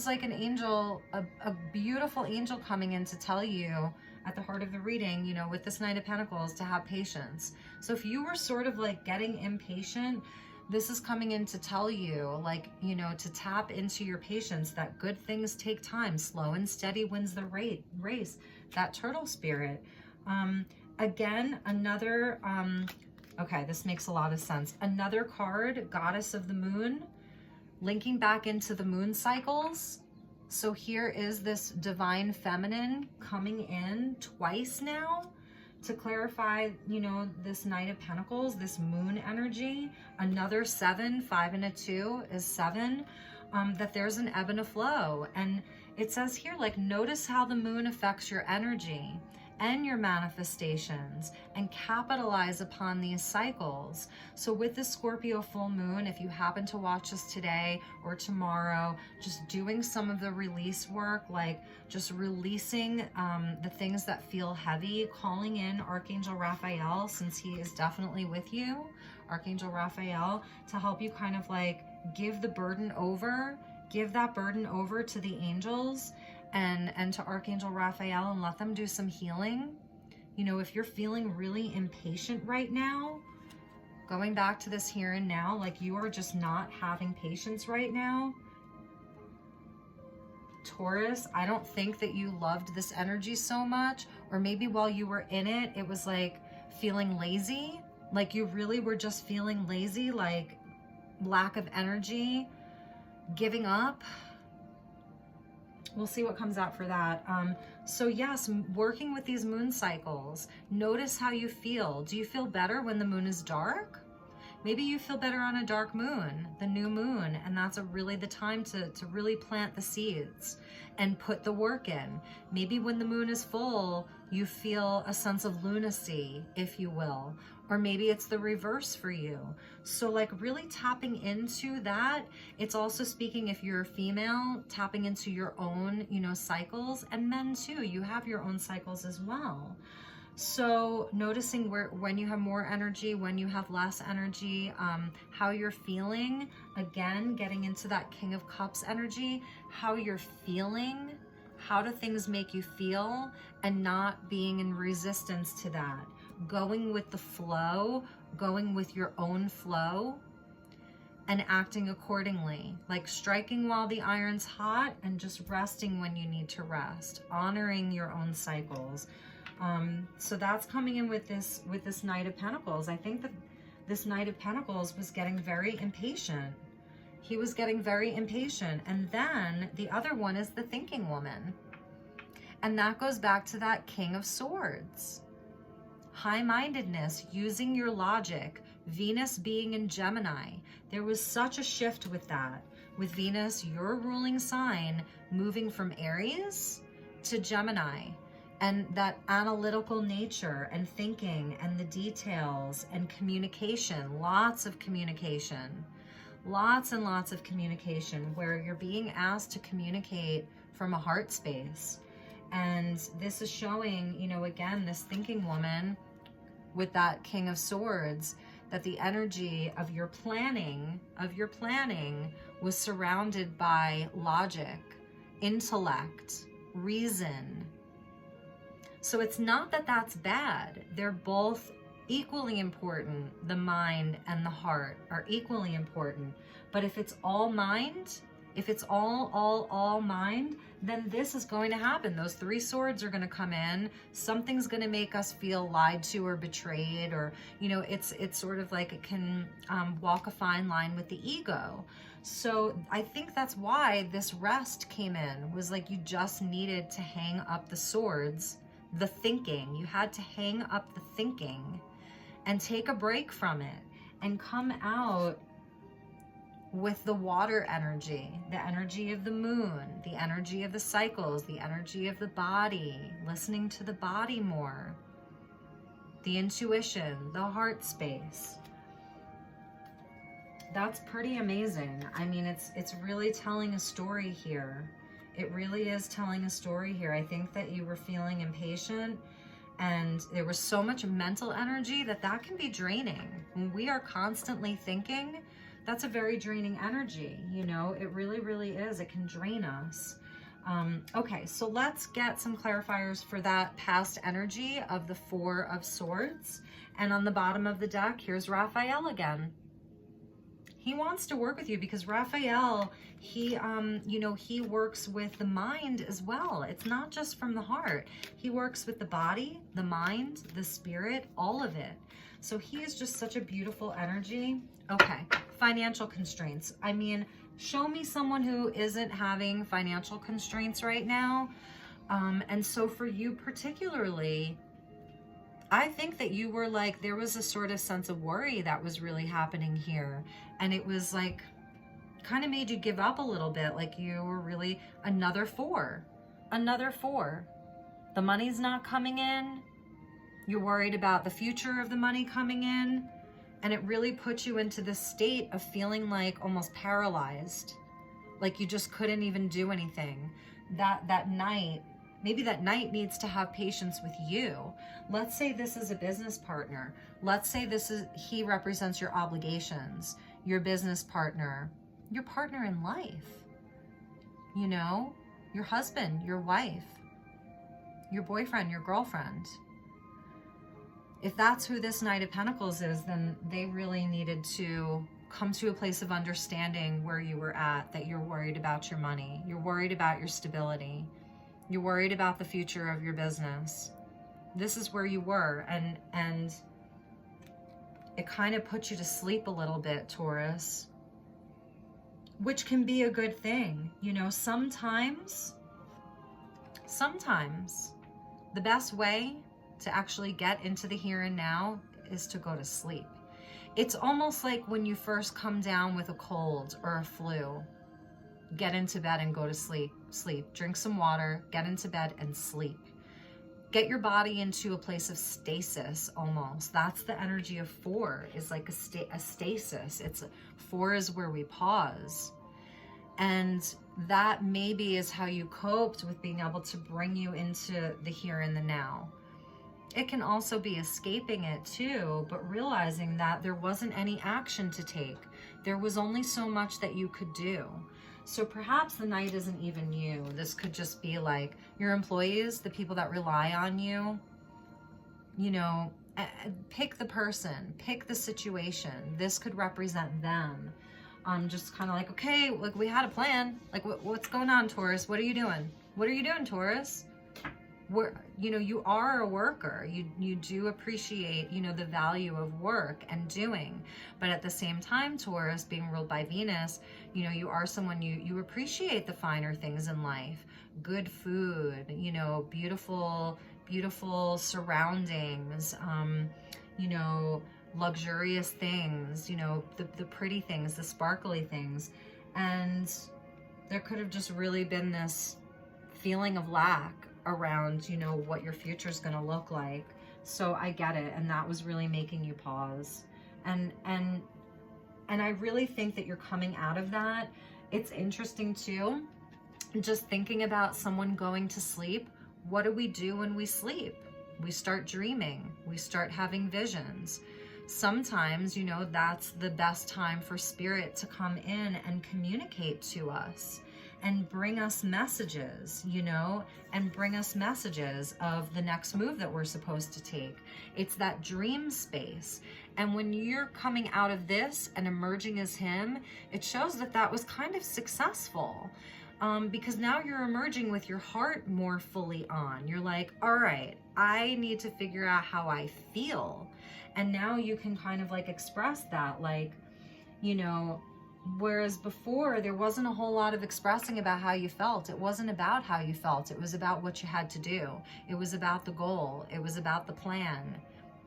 like an angel, a beautiful angel coming in to tell you at the heart of the reading, you know, with this Knight of Pentacles, to have patience. So if you were sort of like getting impatient, this is coming in to tell you, like, you know, to tap into your patience, that good things take time. Slow and steady wins the race. That turtle spirit. Again, another, okay, this makes a lot of sense. Another card, Goddess of the Moon, linking back into the moon cycles. So here is this divine feminine coming in twice now to clarify, you know, this Knight of Pentacles, this moon energy. Another 7, 5 and a 2 is 7, that there's an ebb and a flow. And it says here, like, notice how the moon affects your energy and your manifestations, and capitalize upon these cycles. So with the Scorpio full moon, if you happen to watch this today or tomorrow, just doing some of the release work, like just releasing the things that feel heavy, calling in Archangel Raphael, since he is definitely with you, Archangel Raphael, to help you kind of like give that burden over to the angels and to Archangel Raphael, and let them do some healing. You know, if you're feeling really impatient right now, going back to this here and now, like you are just not having patience right now, Taurus, I don't think that you loved this energy so much, or maybe while you were in it, it was like feeling lazy, like you really were just feeling lazy, like lack of energy, giving up. We'll see what comes out for that. So yes, working with these moon cycles, notice how you feel. Do you feel better when the moon is dark? Maybe you feel better on a dark moon, the new moon, and that's really the time to really plant the seeds and put the work in. Maybe when the moon is full, you feel a sense of lunacy, if you will, or maybe it's the reverse for you. So like really tapping into that. It's also speaking, if you're a female, tapping into your own, you know, cycles, and men too, you have your own cycles as well. So noticing when you have more energy, when you have less energy, how you're feeling. Again, getting into that King of Cups energy, how you're feeling, how do things make you feel, and not being in resistance to that. Going with the flow, going with your own flow. and acting accordingly, like striking while the iron's hot and just resting when you need to rest, honoring your own cycles. So that's coming in with this Knight of Pentacles. I think that this Knight of Pentacles was getting very impatient. He was getting very impatient. And then the other one is the thinking woman. And that goes back to that King of Swords. High-mindedness, using your logic, Venus being in Gemini. There was such a shift with that. With Venus, your ruling sign, moving from Aries to Gemini. And that analytical nature and thinking and the details and communication, lots of communication. Lots and lots of communication where you're being asked to communicate from a heart space. And this is showing, you know, again, this thinking woman with that King of Swords, that the energy of your planning was surrounded by logic, intellect, reason. So it's not that that's bad. They're both equally important. The mind and the heart are equally important. But if it's all mind, if it's all mind, then this is going to happen. Those 3 swords are going to come in. Something's going to make us feel lied to or betrayed, or, you know, it's sort of like it can walk a fine line with the ego. So I think that's why this rest came in, was like you just needed to hang up the swords, the thinking. You had to hang up the thinking and take a break from it and come out with the water energy, the energy of the moon, the energy of the cycles, the energy of the body, listening to the body more, the intuition, the heart space. That's pretty amazing. I mean, it's really telling a story here. It really is telling a story here. I think that you were feeling impatient and there was so much mental energy that can be draining. When we are constantly thinking, that's a very draining energy, you know, it really, really is. It can drain us. Okay, so let's get some clarifiers for that past energy of the 4 of Swords. And on the bottom of the deck, here's Raphael again. He wants to work with you because Raphael, he, you know, he works with the mind as well. It's not just from the heart. He works with the body, the mind, the spirit, all of it. So he is just such a beautiful energy. Okay, financial constraints. I mean, show me someone who isn't having financial constraints right now. And so for you particularly, I think that you were like, there was a sort of sense of worry that was really happening here. And it was like, kind of made you give up a little bit. Like you were really, another 4. The money's not coming in. You're worried about the future of the money coming in. And it really puts you into this state of feeling like almost paralyzed. Like you just couldn't even do anything. That night, maybe that night needs to have patience with you. Let's say this is a business partner. Let's say he represents your obligations, your business partner, your partner in life. You know, your husband, your wife, your boyfriend, your girlfriend. If that's who this Knight of Pentacles is, then they really needed to come to a place of understanding where you were at, that you're worried about your money, you're worried about your stability, you're worried about the future of your business. This is where you were, and it kind of put you to sleep a little bit, Taurus, which can be a good thing. You know, sometimes the best way to actually get into the here and now is to go to sleep. It's almost like when you first come down with a cold or a flu, get into bed and go to sleep. Drink some water, get into bed and sleep. Get your body into a place of stasis almost. That's the energy of 4, is like a stasis. 4 is where we pause. And that maybe is how you coped with being able to bring you into the here and the now. It can also be escaping it too, but realizing that there wasn't any action to take. There was only so much that you could do. So perhaps the Knight isn't even you. This could just be like your employees, the people that rely on you. You know, pick the person, pick the situation. This could represent them. I'm just kind of like, okay, like we had a plan. Like what's going on, Taurus? What are you doing? What are you doing, Taurus? You know, you are a worker. You do appreciate, you know, the value of work and doing. But at the same time, Taurus, being ruled by Venus, you know, you are someone, you appreciate the finer things in life. Good food, you know, beautiful surroundings, you know, luxurious things, you know, the pretty things, the sparkly things. And there could have just really been this feeling of lack around, you know, what your future is going to look like. So I get it. And that was really making you pause. And I really think that you're coming out of that. It's interesting too, just thinking about someone going to sleep. What do we do when we sleep? We start dreaming. We start having visions. Sometimes, you know, that's the best time for spirit to come in and communicate to us and bring us messages, you know, and bring us messages of the next move that we're supposed to take. It's that dream space. And when you're coming out of this and emerging as him, it shows that that was kind of successful. Because now you're emerging with your heart more fully on. You're like, all right, I need to figure out how I feel. And now you can kind of like express that, like, you know, whereas before there wasn't a whole lot of expressing about how you felt. It wasn't about how you felt. It was about what you had to do. It was about the goal. It was about the plan.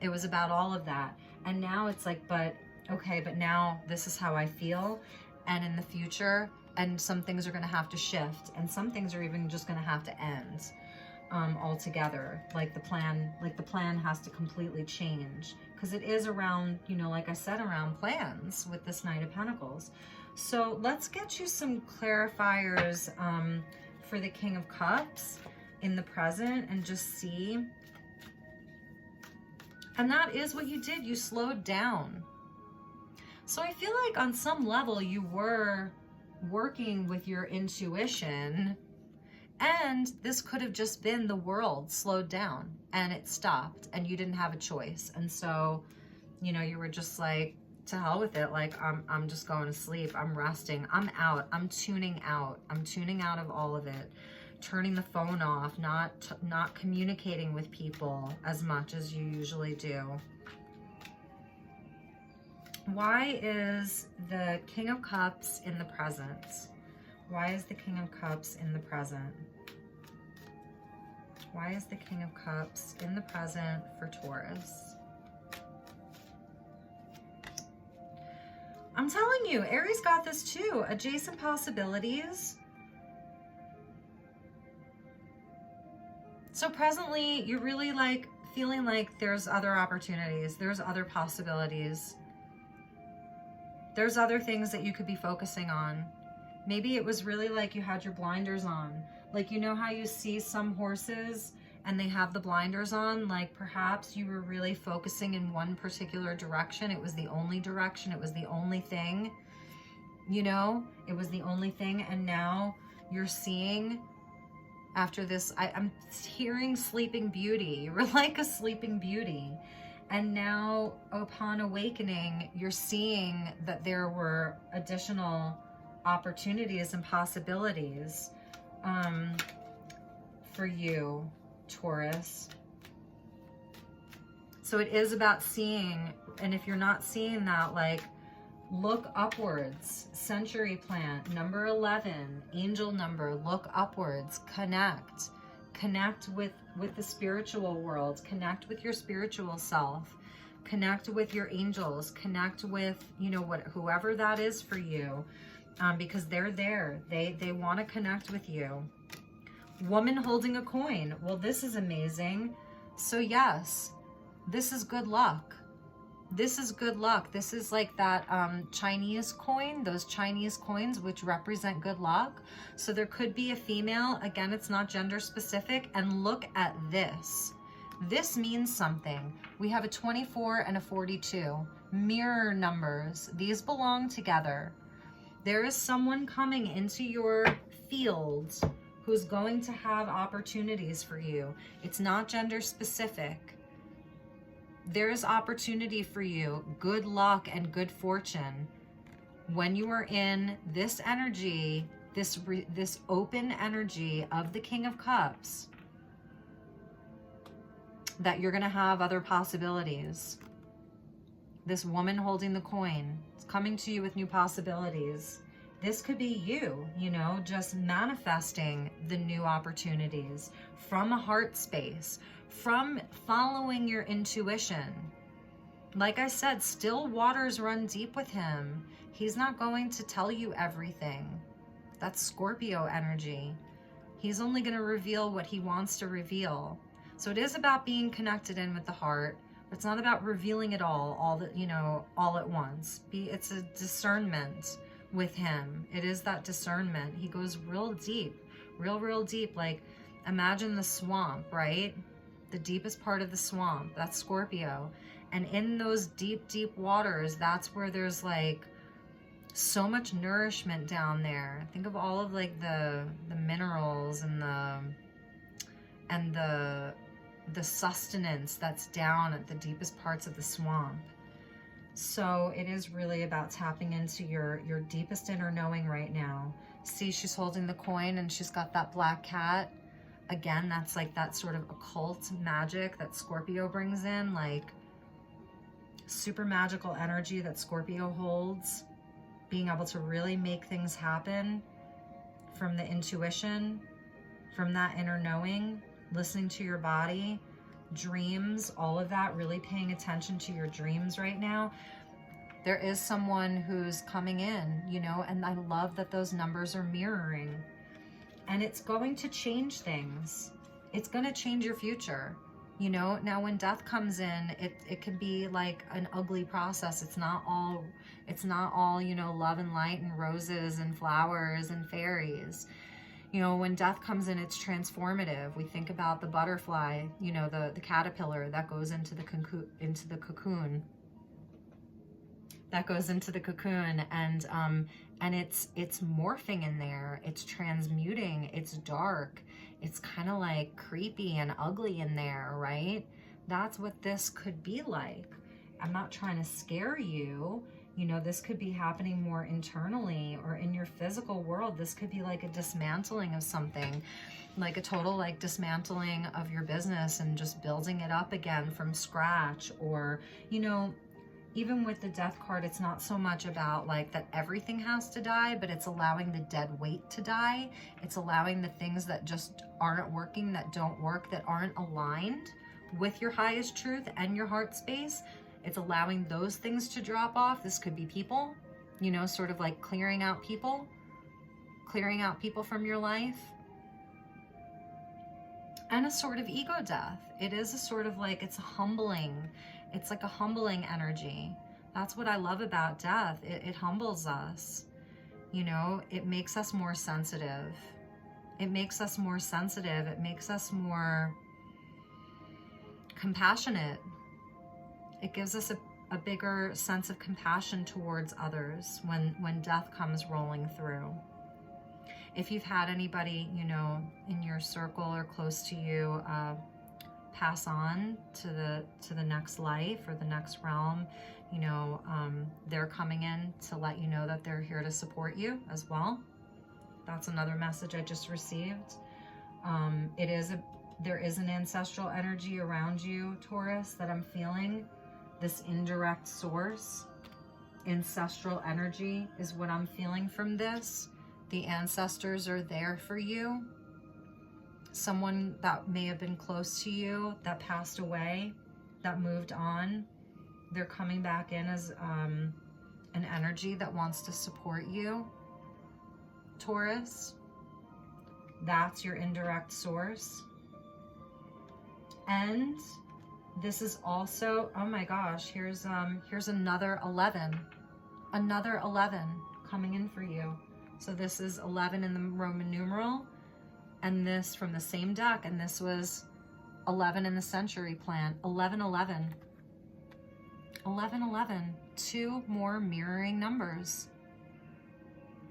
It was about all of that. And now it's like, but okay, but now this is how I feel. And in the future, and some things are going to have to shift, and some things are even just going to have to end altogether. Like the plan has to completely change, because it is around, you know, like I said, around plans with this Knight of Pentacles. So let's get you some clarifiers for the King of Cups in the present, and just see. And that is what you did. You slowed down. So I feel like on some level you were working with your intuition, and this could have just been the world slowed down and it stopped and you didn't have a choice. And so, you know, you were just like, to hell with it. Like, I'm just going to sleep. I'm resting. I'm out. I'm tuning out. I'm tuning out of all of it. Turning the phone off, not communicating with people as much as you usually do. Why is the King of Cups in the present? Why is the King of Cups in the present? Why is the King of Cups in the present for Taurus? I'm telling you, Aries got this too. Adjacent possibilities. So presently, you're really like feeling like there's other opportunities. There's other possibilities. There's other things that you could be focusing on. Maybe it was really like you had your blinders on. Like, you know how you see some horses and they have the blinders on? Like perhaps you were really focusing in one particular direction. It was the only direction. It was the only thing. You know, it was the only thing. And now you're seeing, after this, I'm hearing Sleeping Beauty. You were like a Sleeping Beauty. And now, upon awakening, you're seeing that there were additional opportunities and possibilities for you, Taurus. So it is about seeing, and if you're not seeing that, like, look upwards. Century plant, number 11, angel number, look upwards, connect. Connect with the spiritual world. Connect with your spiritual self. Connect with your angels. Connect with, you know, whoever that is for you, because they're there. They want to connect with you. Woman holding a coin. Well, this is amazing. So yes, this is good luck. This is good luck. This is like that Chinese coin, those Chinese coins which represent good luck. So there could be a female. Again, it's not gender specific. And look at this. This means something. We have a 24 and a 42. Mirror numbers. These belong together. There is someone coming into your field who's going to have opportunities for you. It's not gender specific. There is opportunity for you, good luck and good fortune. when you are in this energy, this open energy of the King of Cups, that you're going to have other possibilities. This woman holding the coin is coming to you with new possibilities. This could be you, you know, just manifesting the new opportunities from a heart space, from following your intuition. Like I said, still waters run deep with him. He's not going to tell you everything. That's Scorpio energy. He's only going to reveal what he wants to reveal. So it is about being connected in with the heart. It's not about revealing it all that, you know, all at once. It's a discernment with him. It is that discernment. He goes real deep, real deep. Like, imagine the swamp, right? The deepest part of the swamp, that's Scorpio. And in those deep waters, that's where there's like so much nourishment down there. Think of all of like the minerals and the sustenance that's down at the deepest parts of the swamp. So it is really about tapping into your deepest inner knowing right now. See, she's holding the coin and she's got that black cat. Again, that's like that sort of occult magic that Scorpio brings in, like super magical energy that Scorpio holds, being able to really make things happen from the intuition, from that inner knowing, listening to your body, dreams, all of that, really paying attention to your dreams right now. There is someone who's coming in, you know, and I love that those numbers are mirroring. And it's going to change things. It's going to change your future. You know, now when death comes in, it can be like an ugly process. It's not all, you know, love and light and roses and flowers and fairies. You know, when death comes in, it's transformative. We think about the butterfly, you know, the caterpillar that goes into the cocoon. That goes into the cocoon, and it's morphing in there. It's transmuting. It's dark. It's kind of like creepy and ugly in there, right? That's what this could be like. I'm not trying to scare you. You know, this could be happening more internally or in your physical world. This could be like a dismantling of something, like a total like dismantling of your business and just building it up again from scratch. Or, you know, even with the death card, it's not so much about like that everything has to die, but it's allowing the dead weight to die. It's allowing the things that just aren't working, that don't work, that aren't aligned with your highest truth and your heart space. It's allowing those things to drop off. This could be people, you know, sort of like clearing out people from your life. And a sort of ego death. It is a sort of like, it's like a humbling energy. That's what I love about death. It humbles us. You know, it makes us more sensitive. It makes us more sensitive. It makes us more compassionate. It gives us a bigger sense of compassion towards others when death comes rolling through. If you've had anybody, you know, in your circle or close to you pass on to the next life or the next realm, you know, they're coming in to let you know that they're here to support you as well. That's another message I just received. There is an ancestral energy around you, Taurus, that I'm feeling. This indirect source, ancestral energy is what I'm feeling from this. The ancestors are there for you. Someone that may have been close to you that passed away, that moved on, they're coming back in as an energy that wants to support you, Taurus. That's your indirect source. And this is also, oh my gosh, here's another 11 coming in for you. So this is 11 in the Roman numeral, and this from the same deck, and this was 11 in the century plant. 1111. 1111. Two more mirroring numbers.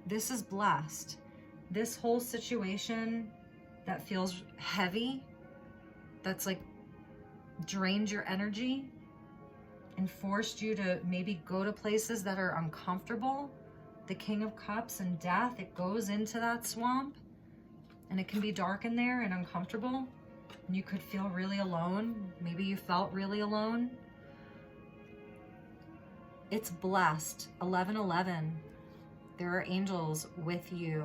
This is blessed. This whole situation that feels heavy, that's like drained your energy and forced you to maybe go to places that are uncomfortable, the King of Cups and death, it goes into that swamp, and it can be dark in there and uncomfortable, and you could feel really alone. Maybe you felt really alone. It's blessed. 1111. There are angels with you.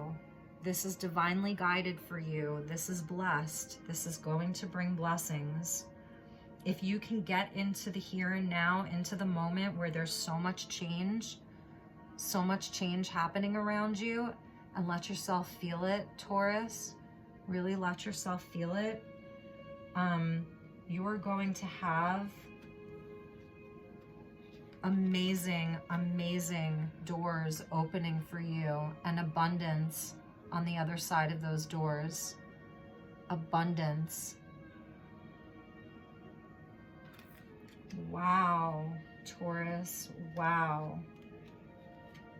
This is divinely guided for you. This is blessed. This is going to bring blessings. If you can get into the here and now, into the moment where there's so much change happening around you, and let yourself feel it, Taurus, really let yourself feel it, you are going to have amazing, amazing doors opening for you, and abundance on the other side of those doors. Abundance. Wow, Taurus, wow.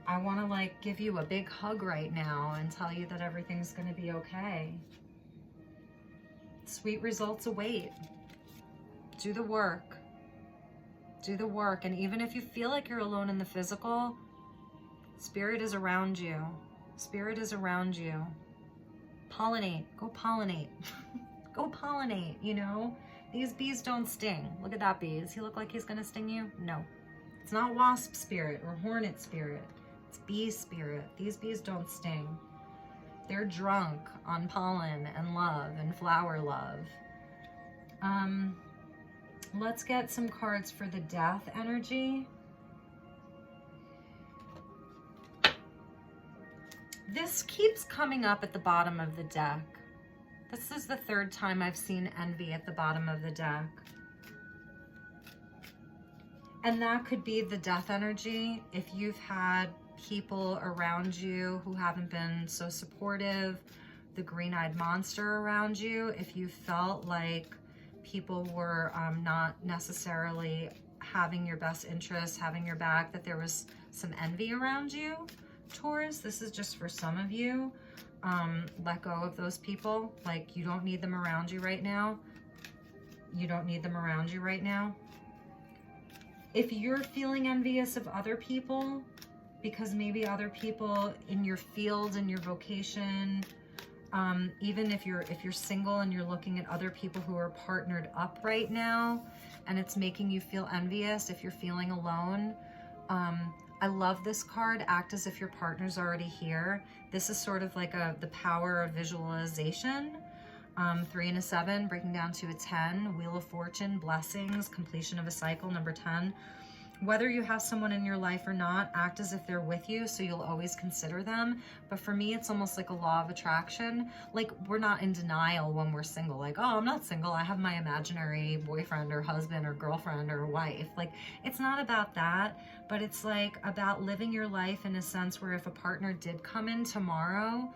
I want to like give you a big hug right now and tell you that everything's going to be okay. Sweet results await. Do the work. Do the work. And even if you feel like you're alone in the physical, Spirit is around you. Spirit is around you. Pollinate. Go pollinate. Go pollinate, you know? These bees don't sting. Look at that bee. Does he look like he's going to sting you? No. It's not wasp spirit or hornet spirit. It's bee spirit. These bees don't sting. They're drunk on pollen and love and flower love. Let's get some cards for the death energy. This keeps coming up at the bottom of the deck. This is the third time I've seen envy at the bottom of the deck. And that could be the death energy. If you've had people around you who haven't been so supportive, the green-eyed monster around you, if you felt like people were not necessarily having your best interests, having your back, that there was some envy around you, Taurus, this is just for some of you. Let go of those people. Like, you don't need them around you right now. You don't need them around you right now. If you're feeling envious of other people, because maybe other people in your field, in your vocation, even if you're single and you're looking at other people who are partnered up right now, and it's making you feel envious, if you're feeling alone, I love this card. Act as if your partner's already here. This is sort of like the power of visualization. 3 and a 7, breaking down to a 10. Wheel of Fortune, blessings, completion of a cycle, number 10. Whether you have someone in your life or not, act as if they're with you, so you'll always consider them. But for me, it's almost like a law of attraction. Like, we're not in denial when we're single. Like, oh, I'm not single. I have my imaginary boyfriend or husband or girlfriend or wife. Like, it's not about that, but it's like about living your life in a sense where if a partner did come in tomorrow,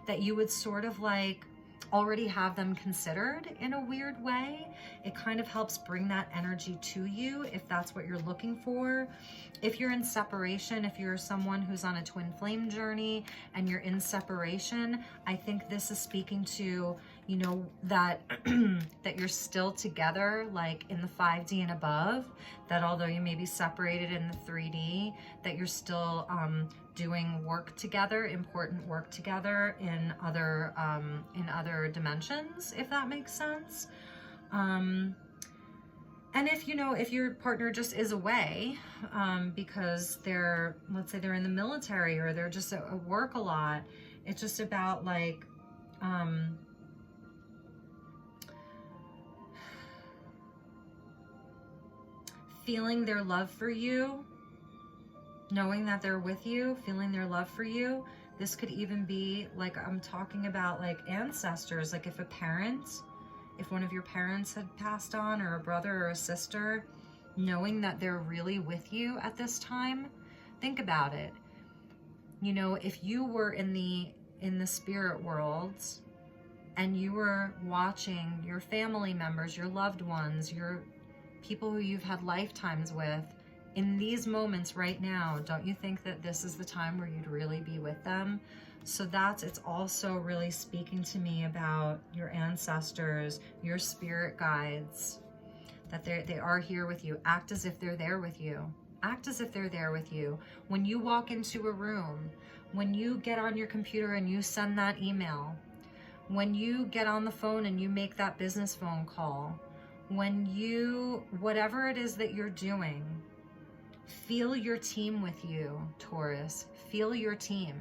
that you would sort of like already have them considered in a weird way. It kind of helps bring that energy to you if that's what you're looking for. If you're in separation, if you're someone who's on a twin flame journey and you're in separation, I think this is speaking to, you know, that that you're still together, like in the 5D and above, that although you may be separated in the 3D, that you're still doing work together, important work together in other dimensions, if that makes sense. And if, you know, if your partner just is away because they're, let's say they're in the military or they're just at work a lot, it's just about like feeling their love for you, knowing that they're with you, feeling their love for you. This could even be like, I'm talking about like ancestors, like if one of your parents had passed on, or a brother or a sister, knowing that they're really with you at this time. Think about it. You know, if you were in the spirit worlds and you were watching your family members, your loved ones, your people who you've had lifetimes with, in these moments right now, don't you think that this is the time where you'd really be with them? So it's also really speaking to me about your ancestors, your spirit guides, that they are here with you. Act as if they're there with you. Act as if they're there with you. When you walk into a room, when you get on your computer and you send that email, when you get on the phone and you make that business phone call, when you, whatever it is that you're doing, feel your team with you, Taurus. Feel your team.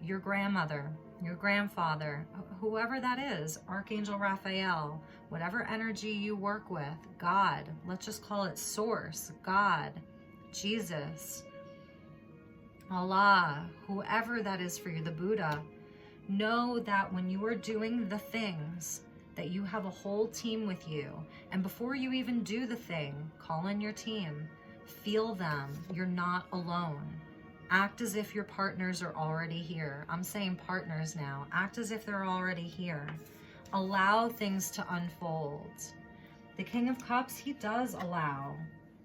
Your grandmother, your grandfather, whoever that is, Archangel Raphael, whatever energy you work with, God, let's just call it Source, God, Jesus, Allah, whoever that is for you, the Buddha. Know that when you are doing the things, that you have a whole team with you. And before you even do the thing, call in your team. Feel them. You're not alone. Act as if your partners are already here. I'm saying partners now. Act as if they're already here. Allow things to unfold. The King of Cups, he does allow.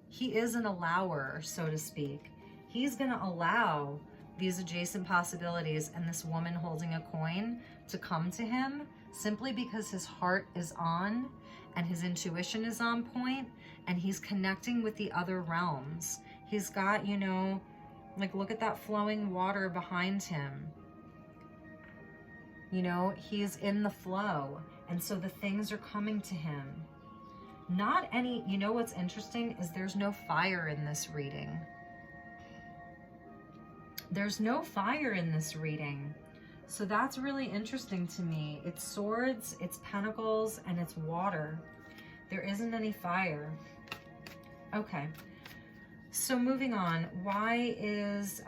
He is an allower, so to speak. He's going to allow these adjacent possibilities and this woman holding a coin to come to him simply because his heart is on and his intuition is on point and he's connecting with the other realms. He's got, you know, like look at that flowing water behind him. You know, he's in the flow. And so the things are coming to him. Not any, you know what's interesting is there's no fire in this reading. There's no fire in this reading. So that's really interesting to me. It's swords, it's pentacles, and it's water. There isn't any fire. Okay. So moving on, why is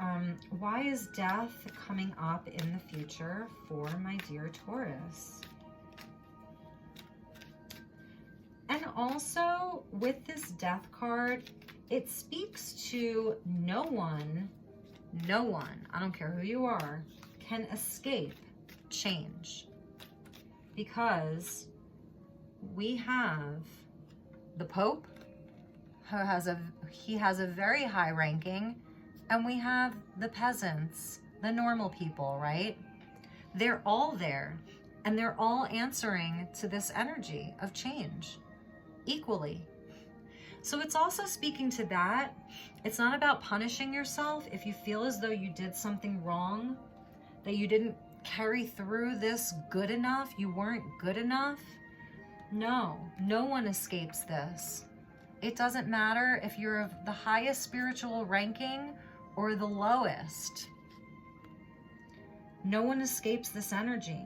death coming up in the future for my dear Taurus? And also with this death card, it speaks to no one, I don't care who you are, can escape change. Because we have the Pope, who he has a very high ranking, and we have the peasants, the normal people, right? They're all there, and they're all answering to this energy of change equally. So it's also speaking to that. It's not about punishing yourself if you feel as though you did something wrong, that you didn't carry through this good enough, you weren't good enough. No, no one escapes this. It doesn't matter if you're of the highest spiritual ranking or the lowest. No one escapes this energy.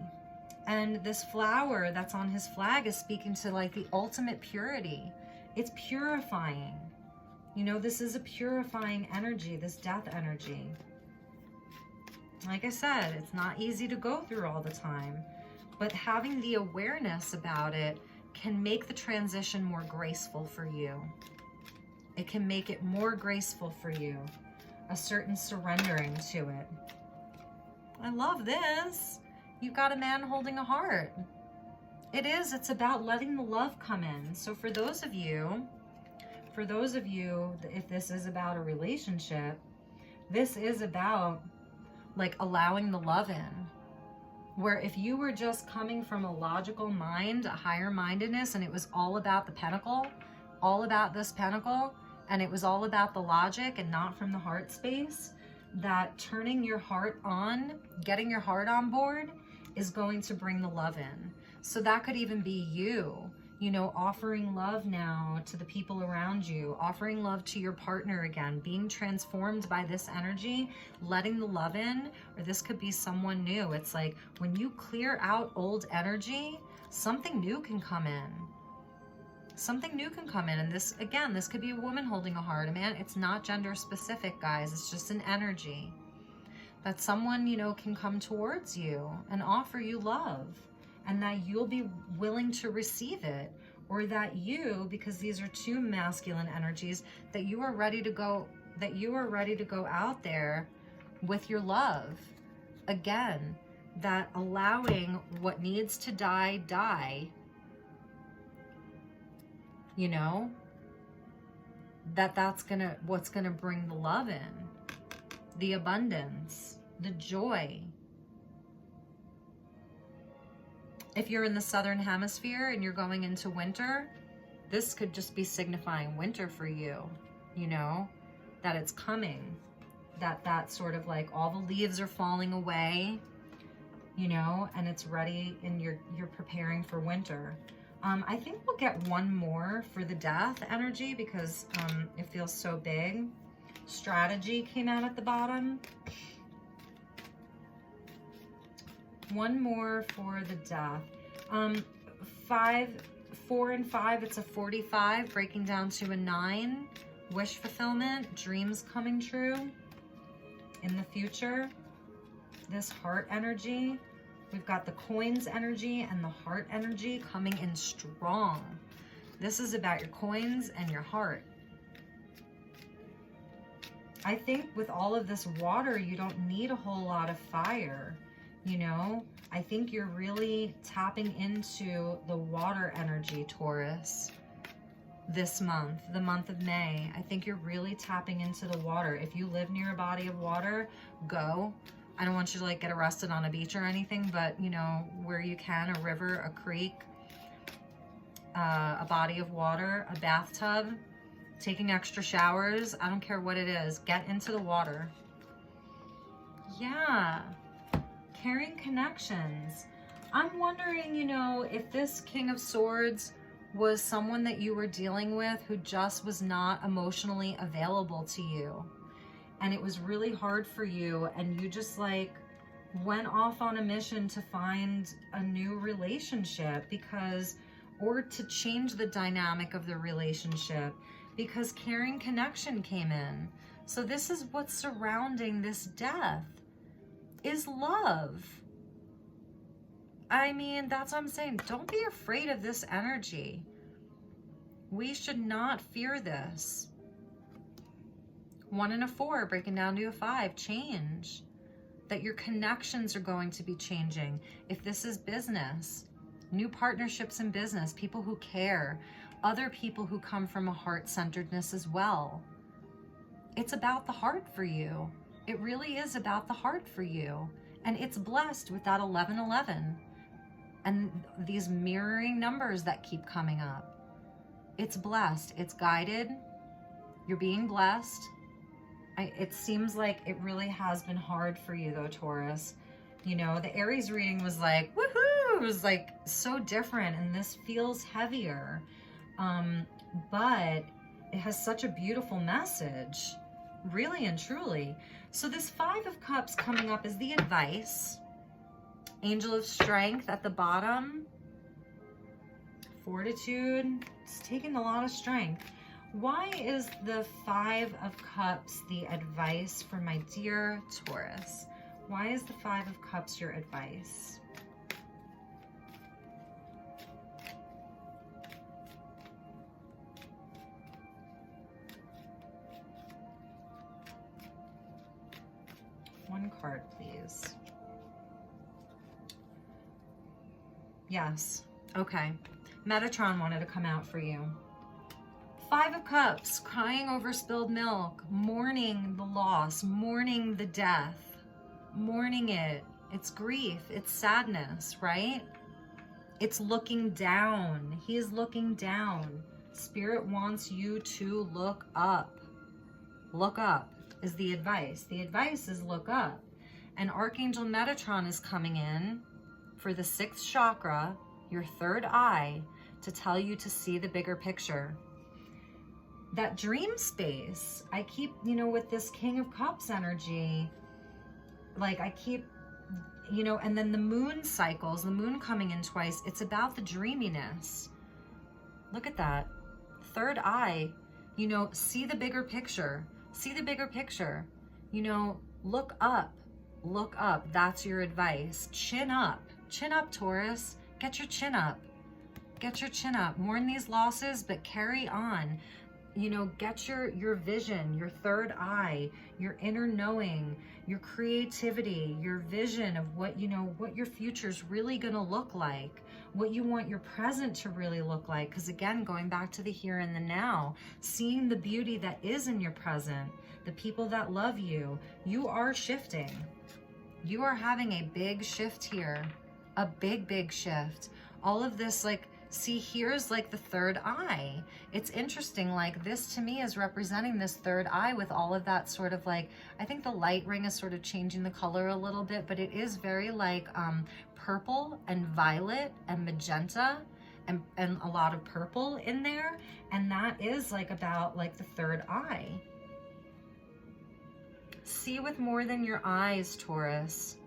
And this flower that's on his flag is speaking to like the ultimate purity. It's purifying. You know, this is a purifying energy, this death energy. Like I said, it's not easy to go through all the time, but having the awareness about it can make the transition more graceful for you. It can make it more graceful for you, a certain surrendering to it. I love this. You've got a man holding a heart. It's about letting the love come in. So for those of you, if this is about a relationship, this is about like allowing the love in. Where if you were just coming from a logical mind, a higher mindedness, and it was all about the pentacle, all about this pentacle, and it was all about the logic and not from the heart space, that turning your heart on, getting your heart on board is going to bring the love in. So that could even be you know, offering love now to the people around you, offering love to your partner again, being transformed by this energy, letting the love in, or this could be someone new. It's like when you clear out old energy, something new can come in. Something new can come in. And this, again, this could be a woman holding a heart, a man. It's not gender specific, guys. It's just an energy that someone, you know, can come towards you and offer you love. And that you'll be willing to receive it, or that you, because these are two masculine energies, that you are ready to go, out there with your love. Again, that allowing what needs to die, die. You know, that's what's gonna bring the love in, the abundance, the joy. If you're in the southern hemisphere and you're going into winter, this could just be signifying winter for you. you know, that it's coming, that sort of like all the leaves are falling away, you know, and it's ready, and you're preparing for winter. I think we'll get one more for the death energy because it feels so big. Strategy came out at the bottom. One more for the death. 4 and 5, it's a 45, breaking down to a 9. Wish fulfillment, dreams coming true in the future. This heart energy. We've got the coins energy and the heart energy coming in strong. This is about your coins and your heart. I think with all of this water, you don't need a whole lot of fire, you know? I think you're really tapping into the water energy, Taurus, this month, the month of May. I think you're really tapping into the water. If you live near a body of water, go. I don't want you to like get arrested on a beach or anything, but you know, where you can, a river, a creek, a body of water, a bathtub, taking extra showers, I don't care what it is, get into the water. Yeah, caring connections. I'm wondering, you know, if this King of Swords was someone that you were dealing with who just was not emotionally available to you. And it was really hard for you, and you just like went off on a mission to find a new relationship because, or to change the dynamic of the relationship because caring connection came in. So this is what's surrounding this death, is love. I mean, that's what I'm saying. Don't be afraid of this energy. We should not fear this. 1 and a 4, breaking down to a 5, change. That your connections are going to be changing. If this is business, new partnerships in business, people who care, other people who come from a heart-centeredness as well. It's about the heart for you. It really is about the heart for you. And it's blessed with that 1111 and these mirroring numbers that keep coming up. It's blessed, it's guided, you're being blessed. It seems like it really has been hard for you though, Taurus. You know, the Aries reading was like, woohoo! It was like so different, and this feels heavier. But it has such a beautiful message, really and truly. So this 5 of Cups coming up is the advice. Angel of Strength at the bottom. Fortitude. It's taking a lot of strength. Why is the 5 of Cups the advice for my dear Taurus? Why is the 5 of Cups your advice? One card, please. Yes. Okay. Metatron wanted to come out for you. 5 of Cups, crying over spilled milk, mourning the loss, mourning the death, mourning it. It's grief, it's sadness, right? It's looking down. He is looking down. Spirit wants you to look up. Look up is the advice. The advice is look up. And Archangel Metatron is coming in for the 6th chakra, your 3rd eye, to tell you to see the bigger picture. That dream space, I keep, you know, with this King of Cups energy, like I keep, you know, and then the moon cycles, the moon coming in twice, it's about the dreaminess. Look at that. 3rd eye, you know, see the bigger picture. See the bigger picture. You know, look up. Look up. That's your advice. Chin up. Chin up, Taurus. Get your chin up. Get your chin up. Mourn these losses, but carry on. You know, get your vision, your 3rd eye, your inner knowing, your creativity, your vision of what, you know, what your future's really going to look like, what you want your present to really look like. Because again, going back to the here and the now, seeing the beauty that is in your present, the people that love you, you are shifting. You are having a big shift here, a big, big shift. All of this like See, here's like the third eye. It's interesting, like this to me is representing this third eye with all of that sort of like, I think the light ring is sort of changing the color a little bit, but it is very like purple and violet and magenta and a lot of purple in there. And that is like about like the third eye. See with more than your eyes, Taurus.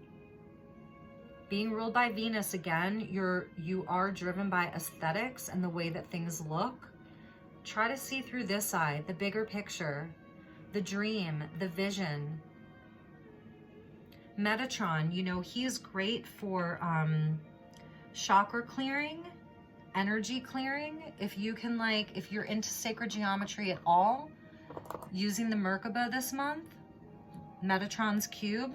Being ruled by Venus again, you are driven by aesthetics and the way that things look. Try to see through this eye, the bigger picture, the dream, the vision. Metatron, you know, he is great for chakra clearing, energy clearing. If you can like, if you're into sacred geometry at all, using the Merkaba this month, Metatron's cube,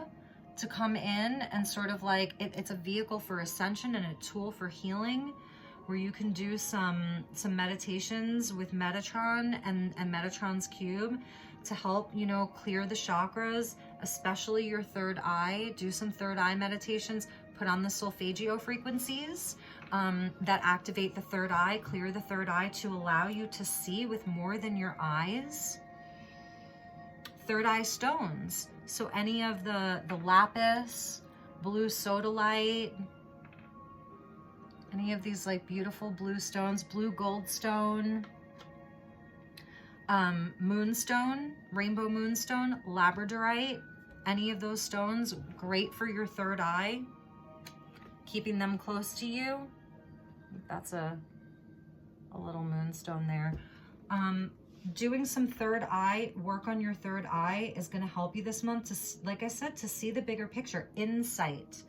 to come in and sort of like, it's a vehicle for ascension and a tool for healing, where you can do some meditations with Metatron and Metatron's cube to help, you know, clear the chakras, especially your third eye. Do some third eye meditations, put on the solfeggio frequencies that activate the third eye, clear the third eye to allow you to see with more than your eyes. Third eye stones. So any of the lapis, blue sodalite, any of these like beautiful blue stones, blue gold stone, moonstone, rainbow moonstone, labradorite, any of those stones, great for your third eye, keeping them close to you. That's a little moonstone there. Doing some third eye work on your third eye is going to help you this month to, like I said, to see the bigger picture, insight,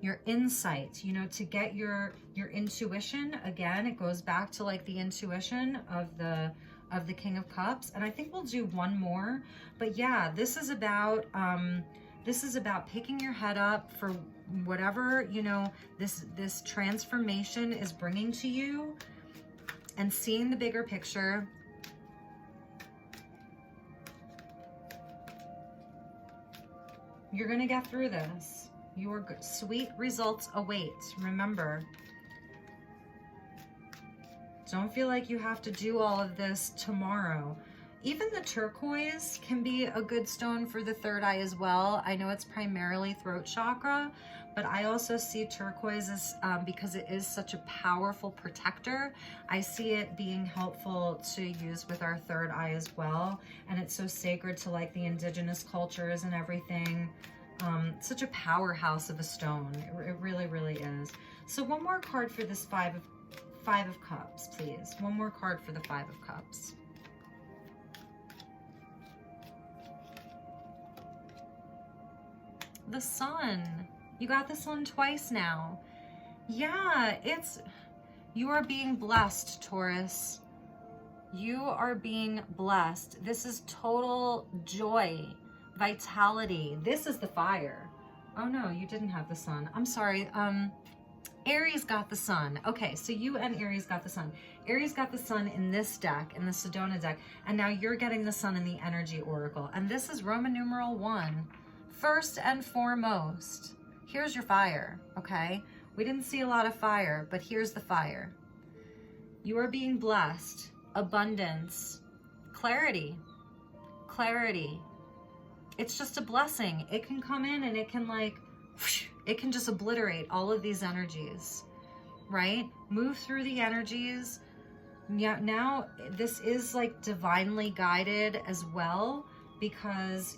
your insight, you know, to get your intuition. Again, it goes back to like the intuition of the King of Cups. And I think we'll do one more, but yeah, this is about picking your head up for whatever, you know, this transformation is bringing to you, and seeing the bigger picture. You're going to get through this. Your sweet results await. Remember, don't feel like you have to do all of this tomorrow. Even the turquoise can be a good stone for the third eye as well. I know it's primarily throat chakra, but I also see turquoise as, because it is such a powerful protector, I see it being helpful to use with our third eye as well. And it's so sacred to like the indigenous cultures and everything. Such a powerhouse of a stone. It really, really is. So one more card for this Five of Cups, please. One more card for the Five of Cups. The Sun. You got the Sun twice now. Yeah, you are being blessed, Taurus. You are being blessed. This is total joy, vitality. This is the fire. Oh no, you didn't have the Sun. I'm sorry. Aries got the Sun. Okay, so you and Aries got the Sun. Aries got the Sun in this deck, in the Sedona deck, and now you're getting the Sun in the Energy Oracle. And this is Roman numeral 1. First and foremost, here's your fire, okay? We didn't see a lot of fire, but here's the fire. You are being blessed. Abundance. Clarity. Clarity. It's just a blessing. It can come in and it can like, it can just obliterate all of these energies, right? Move through the energies. Yeah, now this is like divinely guided as well, because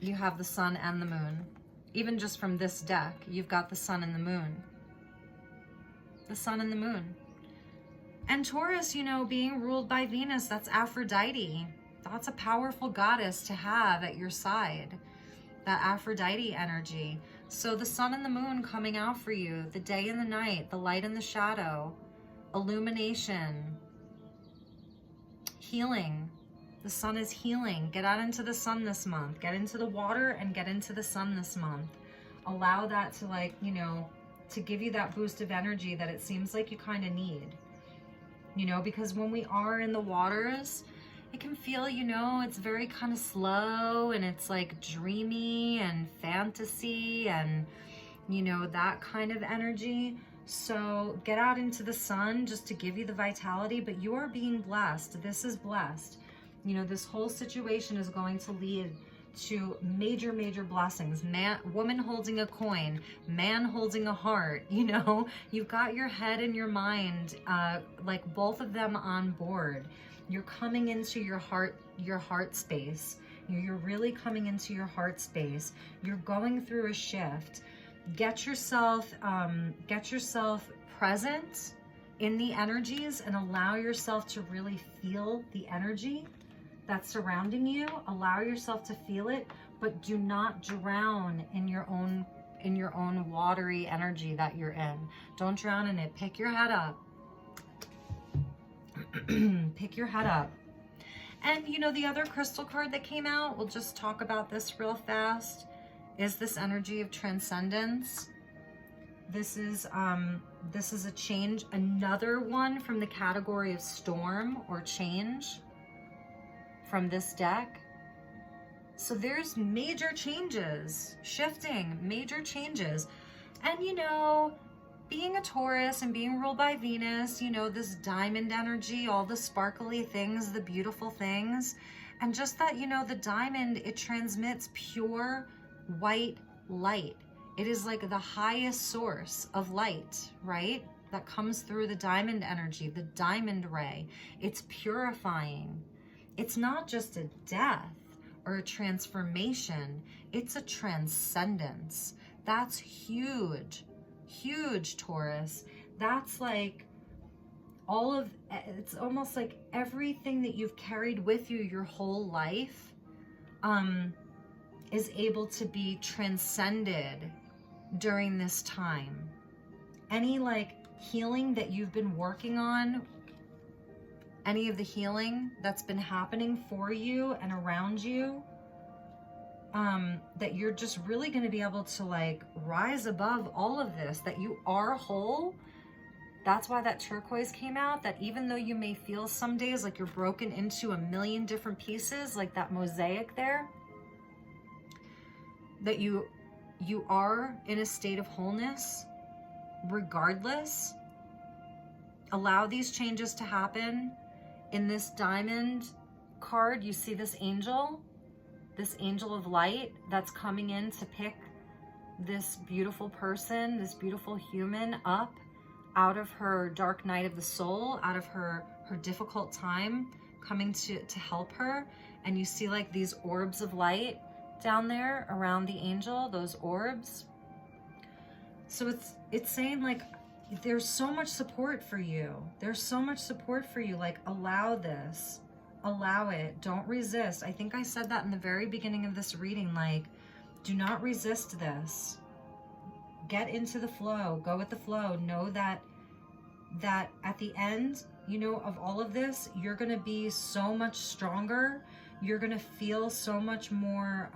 you have the Sun and the Moon. Even just from this deck, you've got the Sun and the Moon. The Sun and the Moon. And Taurus, you know, being ruled by Venus, that's Aphrodite. That's a powerful goddess to have at your side. That Aphrodite energy. So the Sun and the Moon coming out for you, the day and the night, the light and the shadow, illumination, healing. The Sun is healing. Get out into the sun this month. Get into the water and get into the sun this month. Allow that to, like, you know, to give you that boost of energy that it seems like you kind of need. You know, because when we are in the waters, it can feel, you know, it's very kind of slow and it's like dreamy and fantasy and, you know, that kind of energy. So get out into the sun just to give you the vitality, but you are being blessed. This is blessed. You know, this whole situation is going to lead to major, major blessings. Woman holding a coin, man holding a heart, you know, you've got your head and your mind, like both of them on board. You're coming into your heart space. You're really coming into your heart space. You're going through a shift. Get yourself present in the energies and allow yourself to really feel the energy that's surrounding you. Allow yourself to feel it, but do not drown in your own watery energy that you're in. Don't drown in it. Pick your head up. Pick your head up. And you know, the other crystal card that came out, we'll just talk about this real fast, is this energy of transcendence. This is a change, another one from the category of storm or change from this deck. So there's major changes, shifting, major changes. And you know, being a Taurus and being ruled by Venus, you know, this diamond energy, all the sparkly things, the beautiful things, and just that, you know, the diamond, it transmits pure white light. It is like the highest source of light, right? That comes through the diamond energy, the diamond ray. It's purifying. It's not just a death or a transformation, it's a transcendence. That's huge, huge, Taurus. That's like it's almost like everything that you've carried with you your whole life is able to be transcended during this time. Any like healing that you've been working on, any of the healing that's been happening for you and around you, that you're just really going to be able to like rise above all of this, that you are whole. That's why that turquoise came out, that even though you may feel some days like you're broken into a million different pieces, like that mosaic there, that you are in a state of wholeness regardless. Allow these changes to happen. In this diamond card, you see this angel of light that's coming in to pick this beautiful person, this beautiful human up out of her dark night of the soul, out of her difficult time, coming to help her. And you see like these orbs of light down there around the angel, those orbs. So it's saying like, there's so much support for you. There's so much support for you. Like, allow this, allow it. Don't resist. I think I said that in the very beginning of this reading, like, do not resist this. Get into the flow, go with the flow. Know that at the end, you know, of all of this, you're going to be so much stronger. You're going to feel so much more,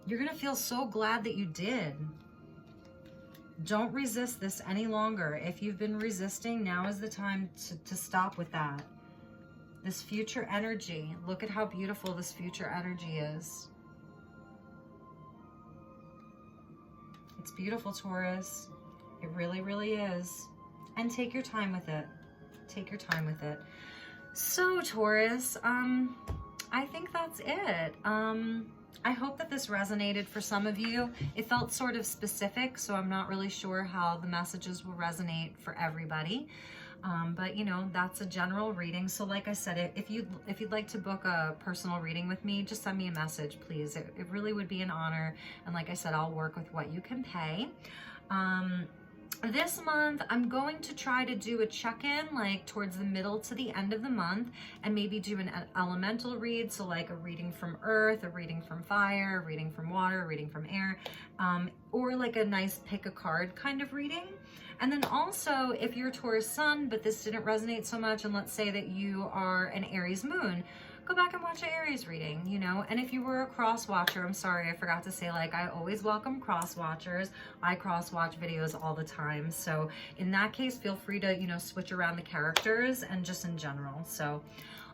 you're going to feel so glad that you did. Don't resist this any longer. If you've been resisting, now is the time to stop with that. This future energy, look at how beautiful this future energy is. It's beautiful, Taurus. It really, really is. And take your time with it. Take your time with it. So, Taurus, I think that's it. I hope that this resonated for some of you. It felt sort of specific, so I'm not really sure how the messages will resonate for everybody. But you know, that's a general reading. So like I said, if you'd like to book a personal reading with me, just send me a message, please. It really would be an honor. And like I said, I'll work with what you can pay. This month, I'm going to try to do a check-in like towards the middle to the end of the month, and maybe do an elemental read. So like a reading from earth, a reading from fire, a reading from water, a reading from air, or like a nice pick a card kind of reading. And then also, if you're a Taurus sun, but this didn't resonate so much, and let's say that you are an Aries moon, go back and watch an Aries reading, you know. And if you were a cross watcher, I'm sorry, I forgot to say, like, I always welcome cross watchers. I cross watch videos all the time. So in that case, feel free to, you know, switch around the characters and just in general. So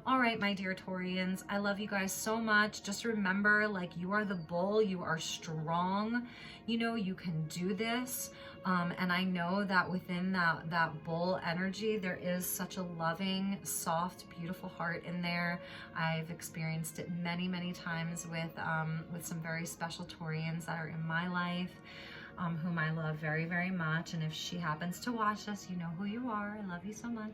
All right, my dear Taurians, I love you guys so much. Just remember, like, you are the bull, you are strong, you know, you can do this. And I know that within that bull energy, there is such a loving, soft, beautiful heart in there. I've experienced it many, many times with some very special Taurians that are in my life. Whom I love very, very much. And if she happens to watch this, you know who you are. I love you so much.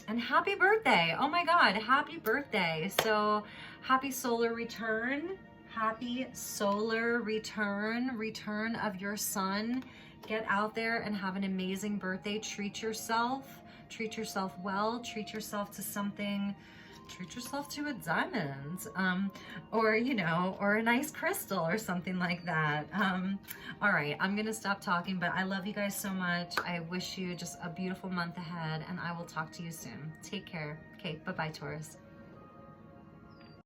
And happy birthday. Oh my God, happy birthday. So happy solar return. Happy solar return of your sun. Get out there and have an amazing birthday. Treat yourself well. Treat yourself to something. Treat yourself to a diamond, or, you know, or a nice crystal or something like that. All right, I'm gonna stop talking, but I love you guys so much. I wish you just a beautiful month ahead, and I will talk to you soon. Take care. Okay, bye-bye, Taurus.